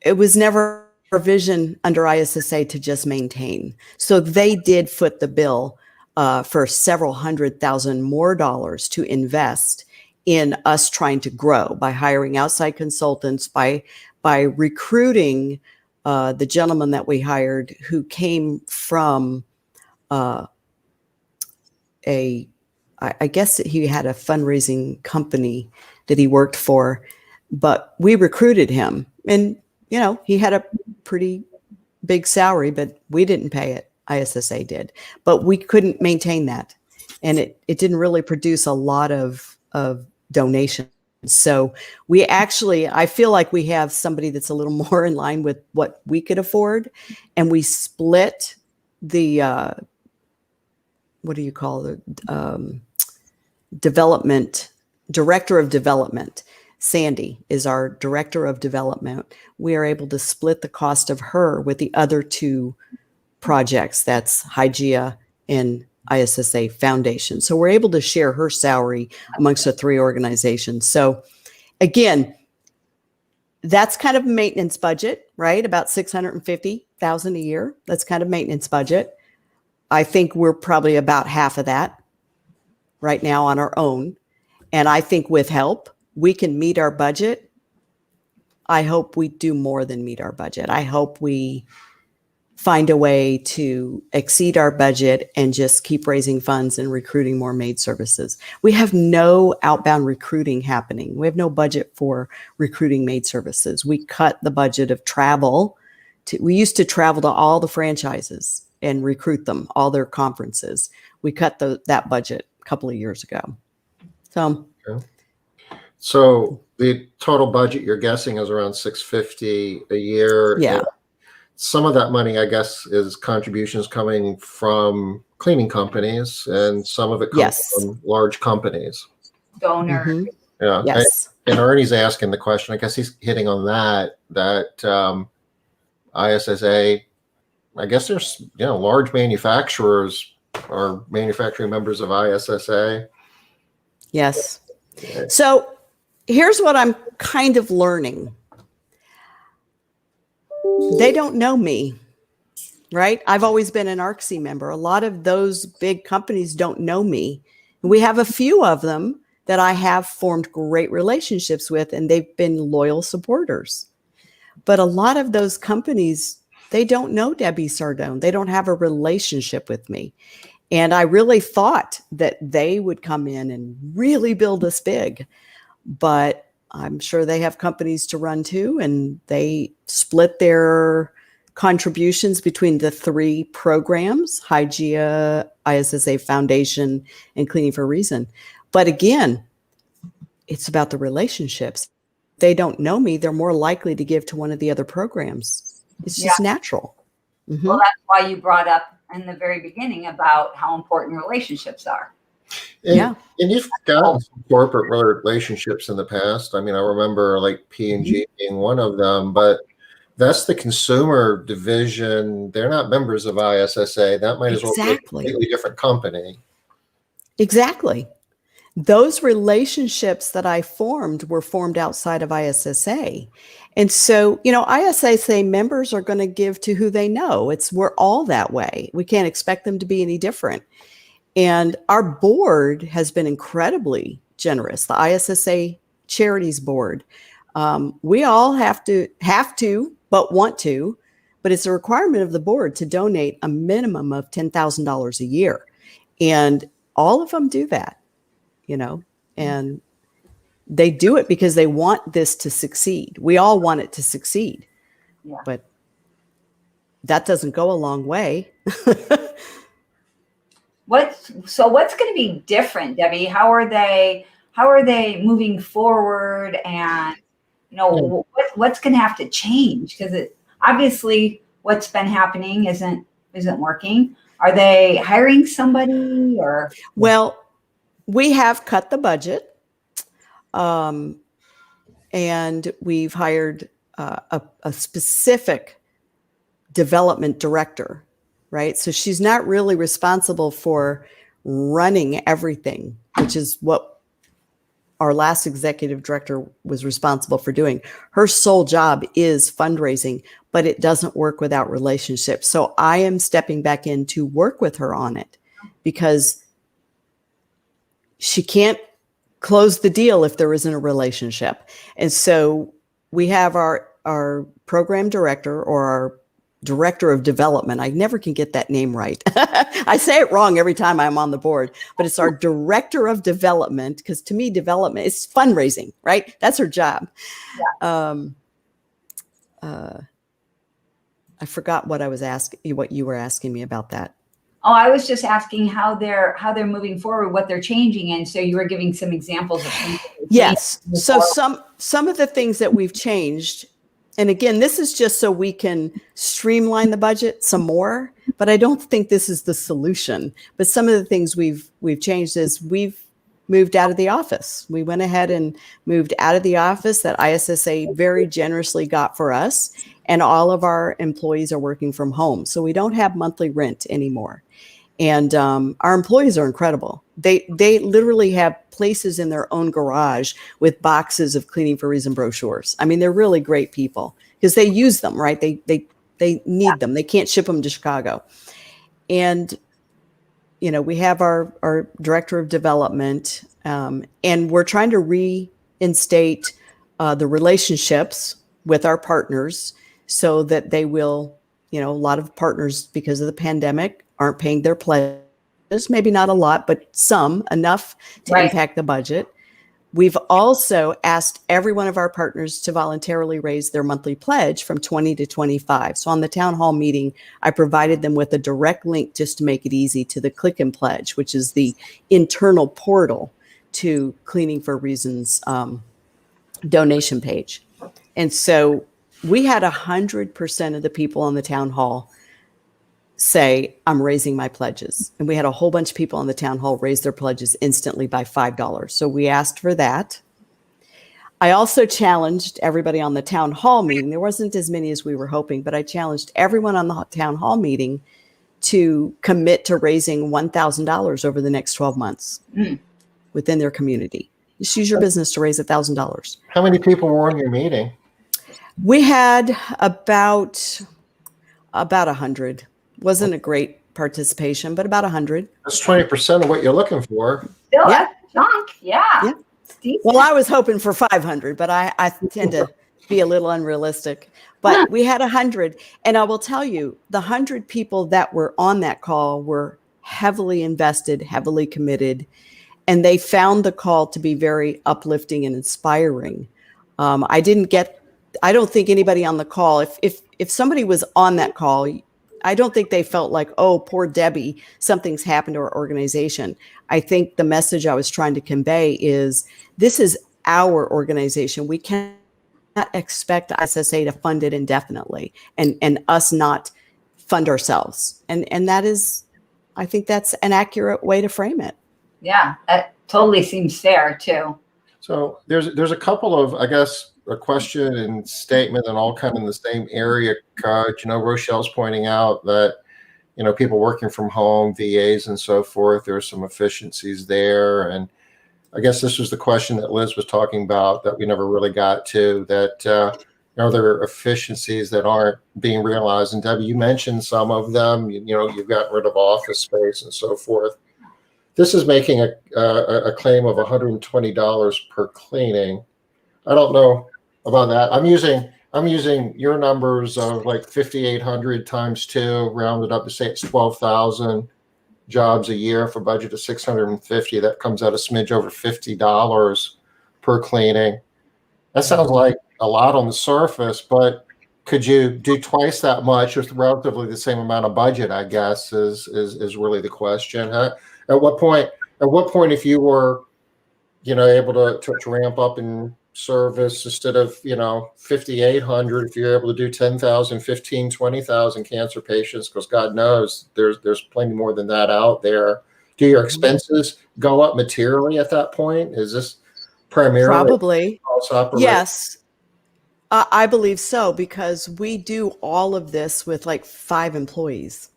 it was never a vision under ISSA to just maintain. So they did foot the bill for several $100,000 more to invest in us trying to grow by hiring outside consultants, by recruiting the gentleman that we hired who came from I guess he had a fundraising company that he worked for, but we recruited him, and he had a pretty big salary, but we didn't pay it. ISSA did, but we couldn't maintain that, and it didn't really produce a lot of donations. So I feel like we have somebody that's a little more in line with what we could afford, and we split the what do you call it? Director of development. Sandy is our director of development. We are able to split the cost of her with the other two projects. That's Hygia and ISSA Foundation. So we're able to share her salary amongst the three organizations. So again, that's kind of a maintenance budget, right? About 650,000 a year. That's kind of maintenance budget. I think we're probably about half of that right now on our own. And I think with help, we can meet our budget. I hope we do more than meet our budget. I hope we find a way to exceed our budget and just keep raising funds and recruiting more maid services. We have no outbound recruiting happening. We have no budget for recruiting maid services. We cut the budget of travel. We used to travel to all the franchises and recruit them, all their conferences. We cut that budget a couple of years ago. So the total budget you're guessing is around 650 a year. Yeah. And some of that money, I guess, is contributions coming from cleaning companies, and some of it comes from large companies. Donors. Mm-hmm. Yeah. Yes. And Ernie's asking the question. I guess he's hitting on that ISSA. I guess there's large manufacturers are manufacturing members of ISSA. Yes. So here's what I'm kind of learning. They don't know me, right? I've always been an ARCSI member. A lot of those big companies don't know me. We have a few of them that I have formed great relationships with, and they've been loyal supporters. But a lot of those companies, they don't know Debbie Sardone. They don't have a relationship with me. And I really thought that they would come in and really build us big. But I'm sure they have companies to run too, and they split their contributions between the three programs, Hygia, ISSA Foundation, and Cleaning for a Reason. But again, it's about the relationships. If they don't know me, they're more likely to give to one of the other programs. It's just natural. Mm-hmm. Well, that's why you brought up in the very beginning about how important relationships are. And you've got some corporate relationships in the past. I mean, I remember like P&G being one of them, but that's the consumer division. They're not members of ISSA. That might as well be a completely different company. Exactly. Those relationships that I formed were formed outside of ISSA. And so, ISSA members are going to give to who they know. We're all that way. We can't expect them to be any different. And our board has been incredibly generous. The ISSA charities board. We all have to, but want to, but it's a requirement of the board to donate a minimum of $10,000 a year. And all of them do that, and they do it because they want this to succeed. We all want it to succeed, but that doesn't go a long way. What's going to be different, Debbie? How are they moving forward? And what's going to have to change? Because obviously what's been happening isn't working. Are they hiring somebody or? Well, we have cut the budget, and we've hired a specific development director, right? So she's not really responsible for running everything, which is what our last executive director was responsible for doing. Her sole job is fundraising, but it doesn't work without relationships. So I am stepping back in to work with her on it, because she can't close the deal if there isn't a relationship. And so we have our program director, or our director of development. I never can get that name right. I say it wrong every time I'm on the board, but it's our director of development, because to me, development is fundraising, right? That's her job. Yeah. I forgot what you were asking me about that. Oh, I was just asking how they're moving forward, what they're changing. And so you were giving some examples of things. Yes. So some of the things that we've changed, and again, this is just so we can streamline the budget some more, but I don't think this is the solution. But some of the things we've changed is we've moved out of the office. We went ahead and moved out of the office that ISSA very generously got for us, and all of our employees are working from home. So we don't have monthly rent anymore. And our employees are incredible. They literally have places in their own garage with boxes of Cleaning for a Reason brochures. I mean, they're really great people because they use them, right? They need them. They can't ship them to Chicago. And, we have our director of development, and we're trying to reinstate the relationships with our partners so that they will, a lot of partners, because of the pandemic, aren't paying their pledges, maybe not a lot, but some, enough to impact the budget. We've also asked every one of our partners to voluntarily raise their monthly pledge from 20 to 25. So on the town hall meeting, I provided them with a direct link just to make it easy to the Click and Pledge, which is the internal portal to Cleaning for Reasons donation page. And so we had 100% of the people on the town hall say, I'm raising my pledges. And we had a whole bunch of people on the town hall raise their pledges instantly by $5. So we asked for that. I also challenged everybody on the town hall meeting. There wasn't as many as we were hoping, but I challenged everyone on the town hall meeting to commit to raising $1,000 over the next 12 months within their community. Just use your business to raise $1,000. How many people were in your meeting? We had about 100. Wasn't a great participation, but about 100. That's 20% of what you're looking for. Still, yeah. Chunk. Yeah. Well, I was hoping for 500, but I tend to be a little unrealistic. But we had 100. And I will tell you, the 100 people that were on that call were heavily invested, heavily committed. And they found the call to be very uplifting and inspiring. I don't think anybody on the call, if somebody was on that call, I don't think they felt like, oh, poor Debbie, something's happened to our organization. I think the message I was trying to convey is this is our organization. We cannot expect ISSA to fund it indefinitely and us not fund ourselves. And that is, I think that's an accurate way to frame it. Yeah, that totally seems fair too. So there's a couple of, I guess, a question and statement and all kind of in the same area, Coach. Rochelle's pointing out that, people working from home, VAs and so forth, there's some efficiencies there. And I guess this was the question that Liz was talking about that we never really got to, that are there efficiencies that aren't being realized? And Debbie, you mentioned some of them, you've gotten rid of office space and so forth. This is making a claim of $120 per cleaning. I don't know about that. I'm using your numbers of like 5,800 times 2, rounded up to say it's 12,000 jobs a year for budget of 650. That comes out a smidge over $50 per cleaning. That sounds like a lot on the surface, but could you do twice that much with relatively the same amount of budget? I guess is really the question. Huh? At what point? At what point, if you were, able to ramp up in service instead of 5,800, if you're able to do 10,000, 15, 20,000 cancer patients, because God knows there's plenty more than that out there. Do your expenses go up materially at that point? Is this primarily Probably. cost operation? Yes. I believe so, because we do all of this with like 5 employees.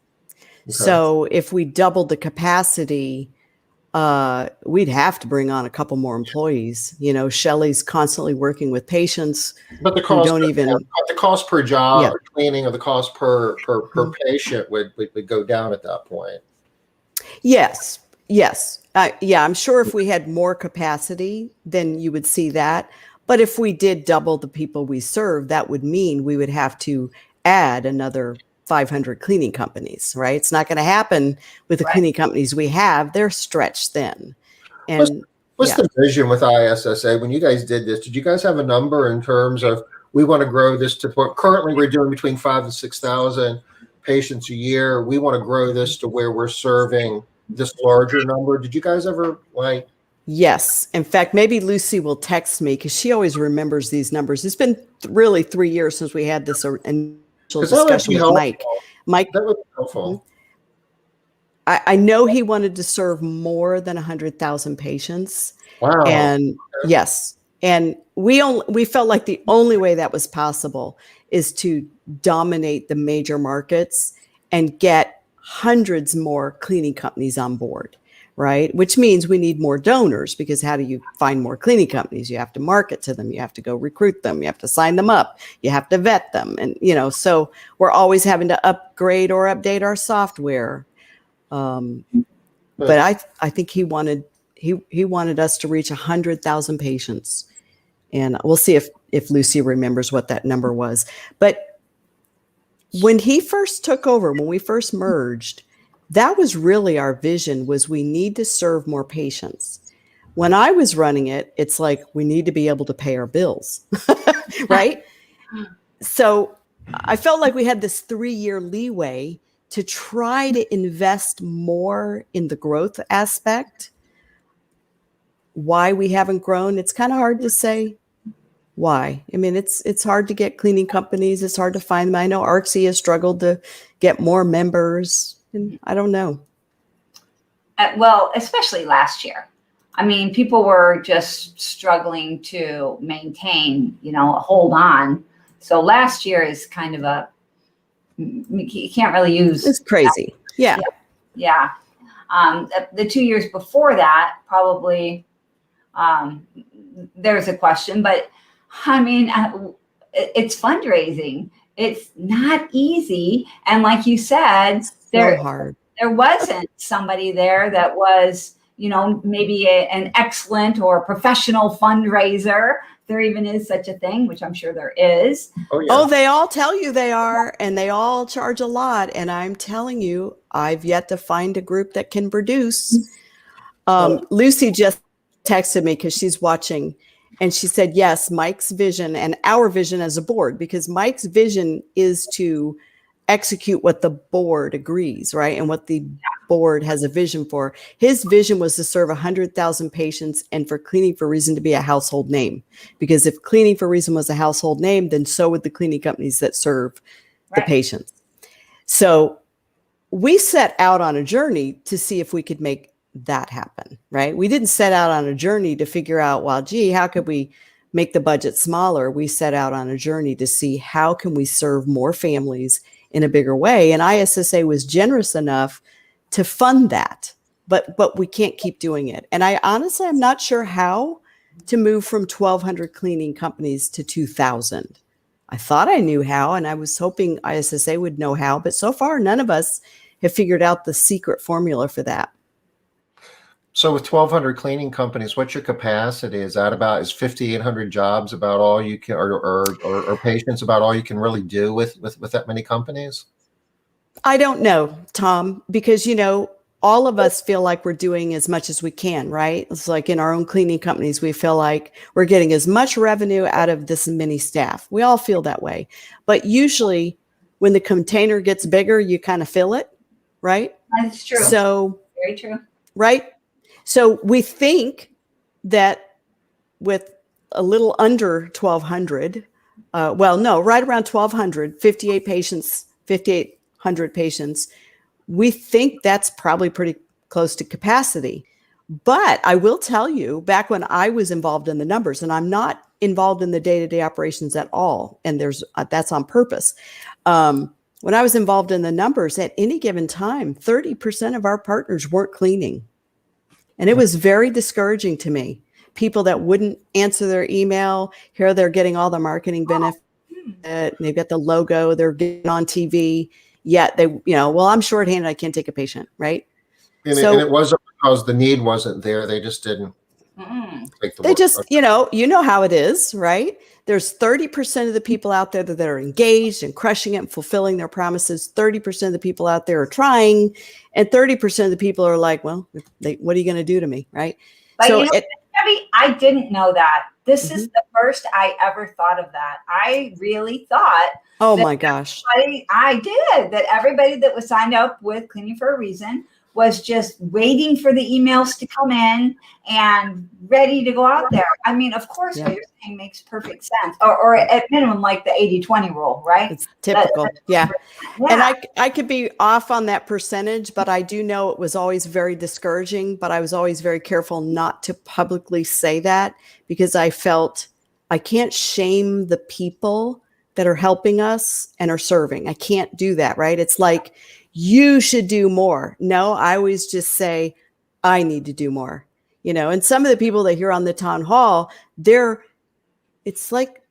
Okay. So if we doubled the capacity, we'd have to bring on a couple more employees. Shelley's constantly working with patients, But the who cost, don't even. the cost per job, Yeah. or cleaning, or the cost per patient would go down at that point. Yes. Yeah, I'm sure if we had more capacity, then you would see that. But if we did double the people we serve, that would mean we would have to add another 500 cleaning companies, right? It's not going to happen with the cleaning companies we have. They're stretched thin. And what's the vision with ISSA? When you guys did this, did you guys have a number in terms of, we want to grow this to, currently we're doing between 5,000 and 6,000 patients a year. We want to grow this to where we're serving this larger number. Did you guys ever Yes. In fact, maybe Lucy will text me, because she always remembers these numbers. It's been really 3 years since we had this initial discussion with Mike. Mike, that would be helpful. I know he wanted to serve more than 100,000 patients. Wow. And yes. And we felt like the only way that was possible is to dominate the major markets and get hundreds more cleaning companies on board. Right? Which means we need more donors, because how do you find more cleaning companies? You have to market to them. You have to go recruit them. You have to sign them up. You have to vet them. And, so we're always having to upgrade or update our software. But I think he wanted us to reach 100,000 patients. And we'll see if Lucy remembers what that number was. But when he first took over, when we first merged, that was really our vision, was we need to serve more patients. When I was running it, it's like, we need to be able to pay our bills, right? So I felt like we had this 3-year leeway to try to invest more in the growth aspect. Why we haven't grown, it's kind of hard to say why. I mean, it's hard to get cleaning companies. It's hard to find them. I know ARCSI has struggled to get more members. And I don't know. Well, especially last year. I mean, people were just struggling to maintain, hold on. So last year is kind of you can't really use. It's crazy. Yeah. Yeah. The 2 years before that, probably there's a question, but I mean, it's fundraising. It's not easy. And like you said, there wasn't somebody there that was, maybe an excellent or professional fundraiser. There even is such a thing, which I'm sure there is. Oh, yeah. Oh, they all tell you they are, and they all charge a lot. And I'm telling you, I've yet to find a group that can produce. Lucy just texted me because she's watching, and she said, yes, Mike's vision and our vision as a board, because Mike's vision is to execute what the board agrees, right? And what the board has a vision for. His vision was to serve 100,000 patients and for Cleaning for Reason to be a household name. Because if Cleaning for Reason was a household name, then so would the cleaning companies that serve the patients. So we set out on a journey to see if we could make that happen, right? We didn't set out on a journey to figure out, well, gee, how could we make the budget smaller? We set out on a journey to see how can we serve more families in a bigger way. And ISSA was generous enough to fund that, but we can't keep doing it. And I honestly, I'm not sure how to move from 1,200 cleaning companies to 2,000. I thought I knew how, and I was hoping ISSA would know how, but so far none of us have figured out the secret formula for that. So with 1,200 cleaning companies, what's your capacity? Is 5,800 jobs about all you can, or patients about all you can really do with that many companies? I don't know, Tom, because, all of us feel like we're doing as much as we can, right? It's like in our own cleaning companies, we feel like we're getting as much revenue out of this many staff. We all feel that way. But usually when the container gets bigger, you kind of feel it, right? That's true. So, very true. Right? So we think that with a little under 1,200, right around 1,200, 5,800 patients, we think that's probably pretty close to capacity. But I will tell you, back when I was involved in the numbers, and I'm not involved in the day-to-day operations at all, and that's on purpose. When I was involved in the numbers, at any given time, 30% of our partners weren't cleaning. And it was very discouraging to me. People that wouldn't answer their email, here they're getting all the marketing benefit. They've got the logo, they're getting on TV, yet I'm shorthanded, I can't take a patient, right? And it wasn't because the need wasn't there. They just didn't take the They work. just, you know how it is, right? There's 30% of the people out there that are engaged and crushing it and fulfilling their promises. 30% of the people out there are trying, and 30% of the people are like, well, what are you going to do to me, right? But Debbie, I didn't know that. This is the first I ever thought of that. I really thought. Oh my gosh. I did that. Everybody that was signed up with Cleaning for a Reason was just waiting for the emails to come in and ready to go out there. I mean, of course, what you're saying makes perfect sense. Or at minimum, like the 80-20 rule, right? It's typical. Yeah. And I could be off on that percentage, but I do know it was always very discouraging, but I was always very careful not to publicly say that because I felt I can't shame the people that are helping us and are serving. I can't do that, right? It's like, you should do more. No, I always just say, I need to do more. And some of the people that hear on the town hall, it's like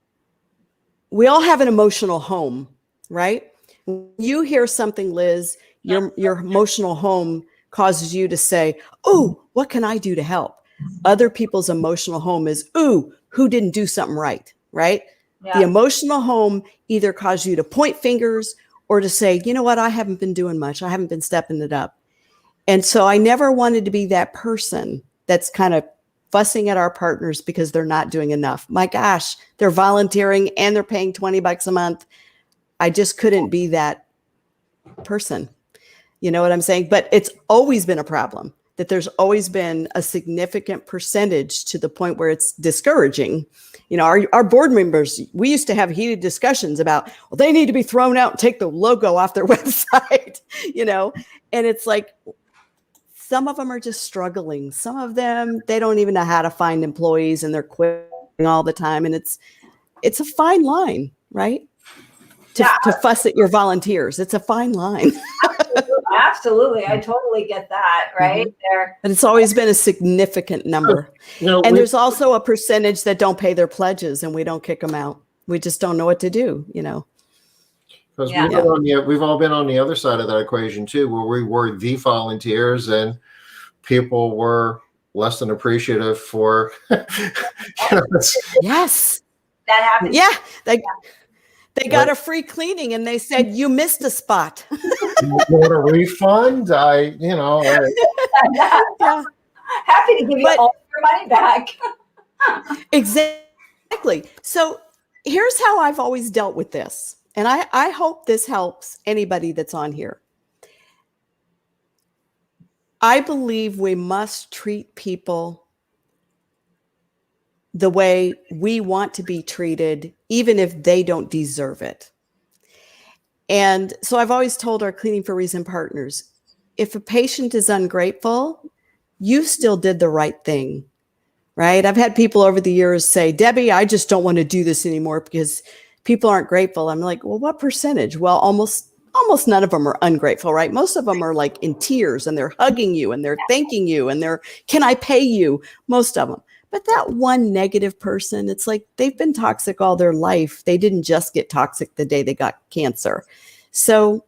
we all have an emotional home, right? When you hear something, Liz, your emotional home causes you to say, oh, what can I do to help? Other people's emotional home is, ooh, who didn't do something right? Right? Yeah. The emotional home either causes you to point fingers or to say, you know what, I haven't been doing much. I haven't been stepping it up. And so I never wanted to be that person that's kind of fussing at our partners because they're not doing enough. My gosh, they're volunteering and they're paying $20 a month. I just couldn't be that person. You know what I'm saying? But it's always been a problem that there's always been a significant percentage to the point where it's discouraging. Our board members, we used to have heated discussions about, well, they need to be thrown out and take the logo off their website, and it's like, some of them are just struggling. Some of them, they don't even know how to find employees and they're quitting all the time. And it's a fine line, right? To fuss at your volunteers. It's a fine line. Absolutely. I totally get that right there. But it's always been a significant number. And there's also a percentage that don't pay their pledges and we don't kick them out. We just don't know what to do, Because we've all been on the other side of that equation too, where we were the volunteers and people were less than appreciative for. Yes, that happens. Yeah, they got a free cleaning and they said you missed a spot. You want a refund? Happy to give you all your money back. Exactly. So here's how I've always dealt with this. And I hope this helps anybody that's on here. I believe we must treat people the way we want to be treated, even if they don't deserve it. And so I've always told our Cleaning for a Reason partners, if a patient is ungrateful, you still did the right thing, right? I've had people over the years say, Debbie, I just don't want to do this anymore because people aren't grateful. I'm like, well, what percentage? Well, almost none of them are ungrateful, right? Most of them are like in tears and they're hugging you and they're thanking you and can I pay you? Most of them. But that one negative person, it's like they've been toxic all their life. They didn't just get toxic the day they got cancer. So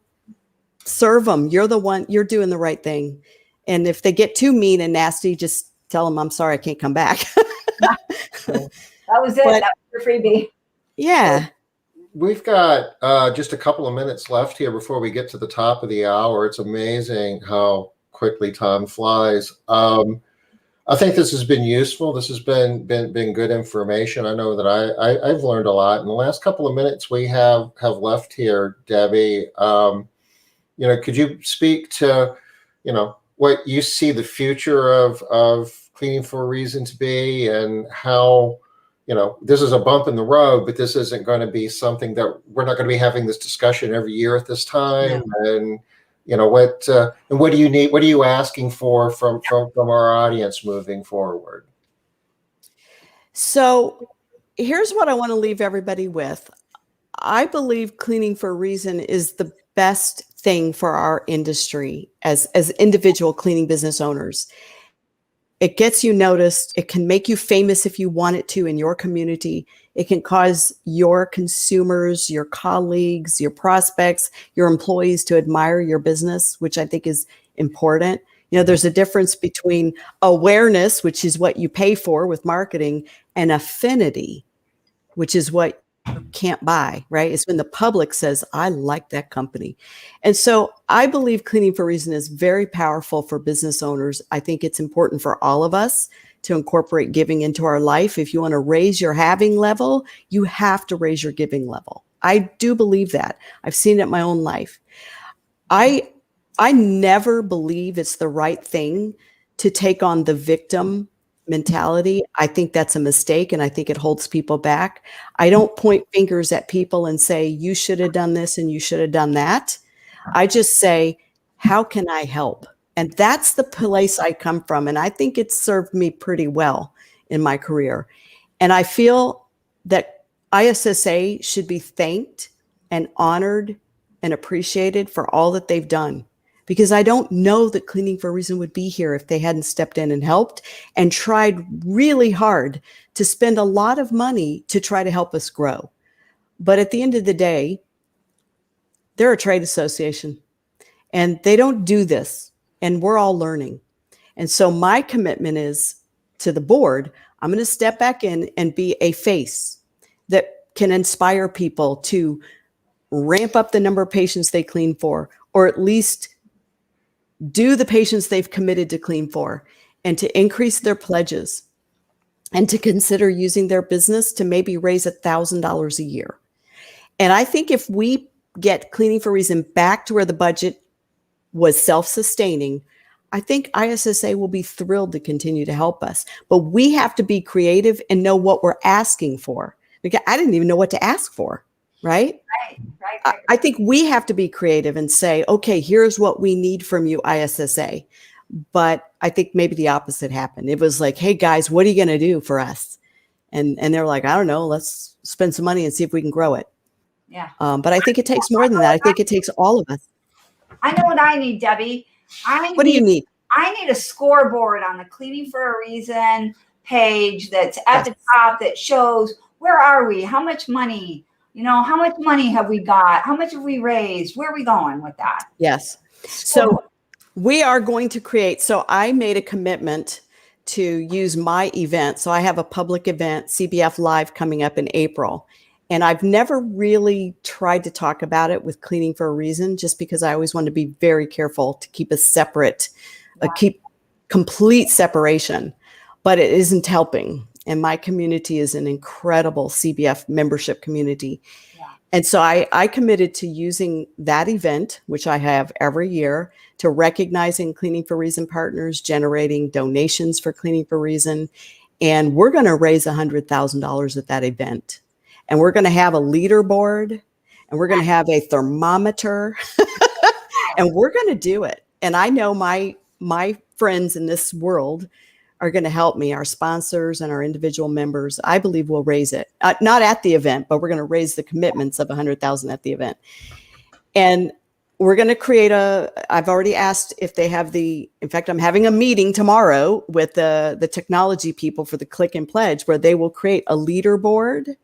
serve them. You're the one, you're doing the right thing. And if they get too mean and nasty, just tell them, I'm sorry, I can't come back. That was it. But- that was your freebie. Yeah. We've got just a couple of minutes left here before we get to the top of the hour. It's amazing how quickly time flies. I think this has been useful. This has been good information. I know that I've learned a lot in the last couple of minutes we have left here, Debbie. Could you speak to, what you see the future of Cleaning for a Reason to be, and how, this is a bump in the road, but this isn't going to be something that we're not going to be having this discussion every year at this time. Yeah. And what do you need? What are you asking for from our audience moving forward? So here's what I want to leave everybody with. I believe Cleaning for a Reason is the best thing for our industry as individual cleaning business owners. It gets you noticed. It can make you famous if you want it to in your community. It can cause your consumers, your colleagues, your prospects, your employees to admire your business, which I think is important. There's a difference between awareness, which is what you pay for with marketing, and affinity, which is what you can't buy, right? It's when the public says, I like that company. And so I believe Cleaning for a Reason is very powerful for business owners. I think it's important for all of us to incorporate giving into our life. If you want to raise your having level, you have to raise your giving level. I do believe that. I've seen it in my own life. I never believe it's the right thing to take on the victim mentality. I think that's a mistake, and I think it holds people back. I don't point fingers at people and say, you should have done this and you should have done that. I just say, how can I help? And that's the place I come from. And I think it's served me pretty well in my career. And I feel that ISSA should be thanked and honored and appreciated for all that they've done. Because I don't know that Cleaning for a Reason would be here if they hadn't stepped in and helped and tried really hard to spend a lot of money to try to help us grow. But at the end of the day, they're a trade association and they don't do this, and we're all learning. And so my commitment is to the board, I'm going to step back in and be a face that can inspire people to ramp up the number of patients they clean for, or at least do the patients they've committed to clean for, and to increase their pledges, and to consider using their business to maybe raise $1,000 a year. And I think if we get Cleaning for a Reason back to where the budget was self-sustaining, I think ISSA will be thrilled to continue to help us. But we have to be creative and know what we're asking for. Because I didn't even know what to ask for, right? Right. I think we have to be creative and say, okay, here's what we need from you, ISSA. But I think maybe the opposite happened. It was like, hey guys, what are you going to do for us? And they're like, I don't know, let's spend some money and see if we can grow it. Yeah. But I think it takes more than that. I think it takes all of us. I know what I need, Debbie. What do you need? I need a scoreboard on the Cleaning for a Reason page that's at the top that shows, where are we? How much money? How much money have we got? How much have we raised? Where are we going with that? Yes. So we are going to create. So I made a commitment to use my event. So I have a public event, CBF Live, coming up in April. And I've never really tried to talk about it with Cleaning for a Reason, just because I always want to be very careful to keep a separate, keep complete separation, but it isn't helping. And my community is an incredible CBF membership community. Yeah. And so I committed to using that event, which I have every year, to recognizing Cleaning for a Reason partners, generating donations for Cleaning for a Reason. And we're going to raise $100,000 at that event. And we're going to have a leaderboard, and we're going to have a thermometer, and we're going to do it. And I know my friends in this world are going to help me, our sponsors and our individual members. I believe we'll raise it, not at the event, but we're going to raise the commitments of $100,000 at the event. And we're going to create I've already asked if they have in fact, I'm having a meeting tomorrow with the technology people for the Click and Pledge, where they will create a leaderboard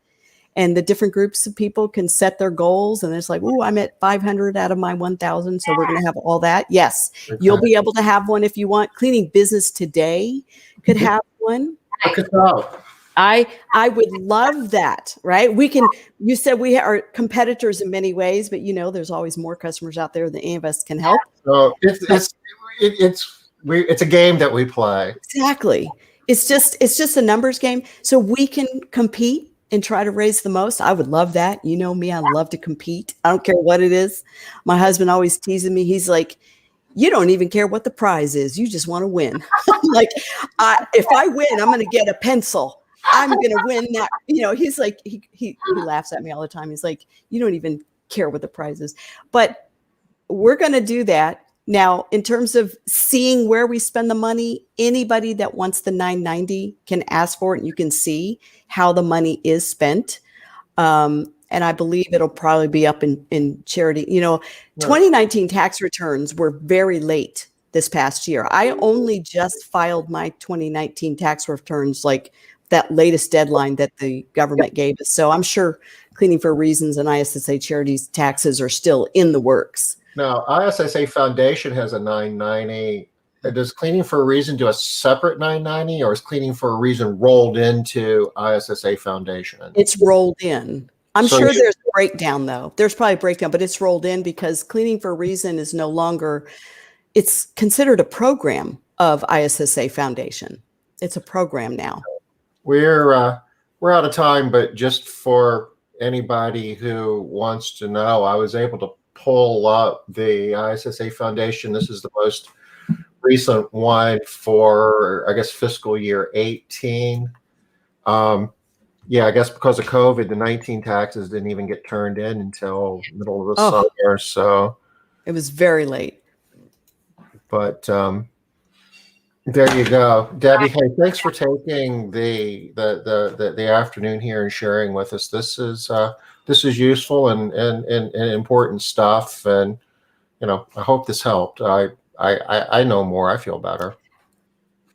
and the different groups of people can set their goals. And it's like, oh, I'm at 500 out of my 1,000. So we're going to have all that. Yes. Okay. You'll be able to have one if you want. Cleaning Business Today could have one. Look at that. I would love that, right? You said we are competitors in many ways, but there's always more customers out there than any of us can help. So it's a game that we play. Exactly. It's just a numbers game. So we can compete and try to raise the most. I would love that. You know me, I love to compete. I don't care what it is. My husband always teases me. He's like, you don't even care what the prize is. You just want to win. Like, if I win, I'm going to get a pencil. I'm going to win that. He's like, he laughs at me all the time. He's like, you don't even care what the prize is. But we're going to do that. Now, in terms of seeing where we spend the money, anybody that wants the $9.90 can ask for it, and you can see how the money is spent. And I believe it'll probably be up in charity. 2019 tax returns were very late this past year. I only just filed my 2019 tax returns, like that latest deadline that the government gave us. So I'm sure Cleaning for Reasons and ISSA Charities taxes are still in the works. Now, ISSA Foundation has a 990. Does Cleaning for a Reason do a separate 990, or is Cleaning for a Reason rolled into ISSA Foundation? It's rolled in. I'm sure there's a breakdown, though. There's probably a breakdown, but it's rolled in because Cleaning for a Reason is no longer, it's considered a program of ISSA Foundation. It's a program now. We're out of time, but just for anybody who wants to know, I was able to pull up the ISSA Foundation. This is the most recent one for, I guess, fiscal year 18. I guess because of COVID, the 19 taxes didn't even get turned in until middle of the summer. So it was very late. But there you go, Debbie. Hey, thanks for taking the afternoon here and sharing with us. This is useful and important stuff. And I hope this helped. I know more. I feel better.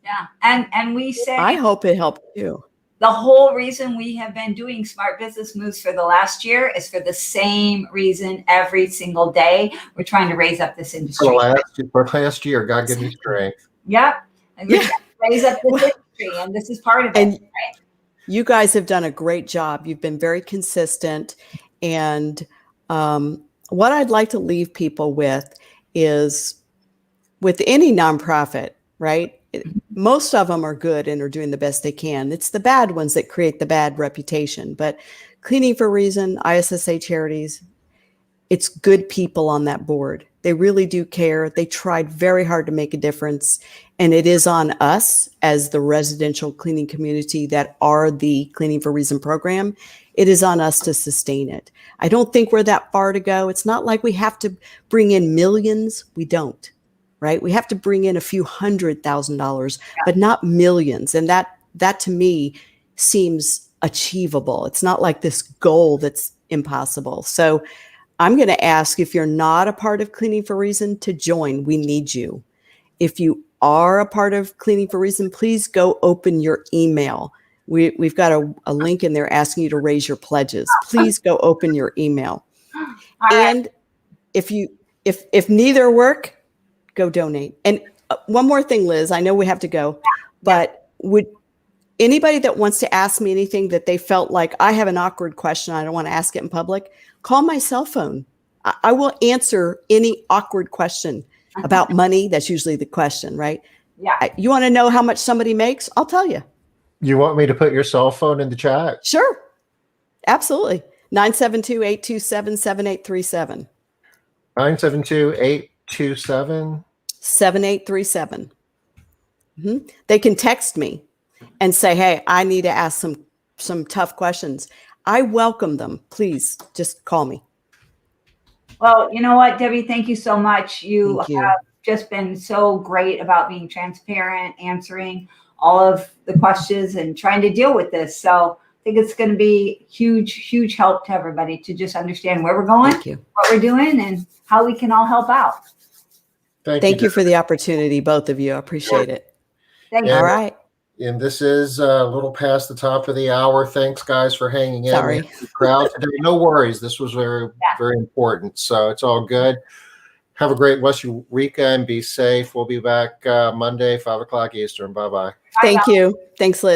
Yeah, and we say I hope it helped you. The whole reason we have been doing Smart Business Moves for the last year is for the same reason every single day. We're trying to raise up this industry. For last year, God give me strength. Yep. And we're trying to raise up this industry, and this is part of it. Right? You guys have done a great job. You've been very consistent. And what I'd like to leave people with is, with any nonprofit, right? Most of them are good and are doing the best they can. It's the bad ones that create the bad reputation. But Cleaning for a Reason, ISSA Charities, it's good people on that board. They really do care. They tried very hard to make a difference. And it is on us as the residential cleaning community that are the Cleaning for a Reason program. It is on us to sustain it. I don't think we're that far to go. It's not like we have to bring in millions. We don't. Right? We have to bring in a few $100,000, but not millions. And that to me seems achievable. It's not like this goal that's impossible. So I'm going to ask, if you're not a part of Cleaning for a Reason, to join. We need you. If you are a part of Cleaning for a Reason, please go open your email. We've got a link in there asking you to raise your pledges. Please go open your email. And if neither work, go donate. And one more thing, Liz, I know we have to go, but would anybody that wants to ask me anything that they felt like, I have an awkward question, I don't want to ask it in public, call my cell phone. I will answer any awkward question about money. That's usually the question, right? Yeah. You want to know how much somebody makes? I'll tell you. You want me to put your cell phone in the chat? Sure. Absolutely. 972-827-7837. 972-827 7837. They can text me and say, hey, I need to ask some tough questions. I welcome them. Please just call me. Well, you know what, Debbie, thank you so much. You have just been so great about being transparent, answering all of the questions and trying to deal with this. So I think it's going to be huge help to everybody to just understand where we're going, what we're doing, and how we can all help out. Thank you for the opportunity, both of you. I appreciate it. Thank you. All right. And this is a little past the top of the hour. Thanks, guys, for hanging in. Sorry. We had a crowd today. No worries. This was very, very important. So it's all good. Have a great rest of your weekend. Be safe. We'll be back Monday, 5 o'clock Eastern. Bye-bye. Thank you. Thanks, Liz.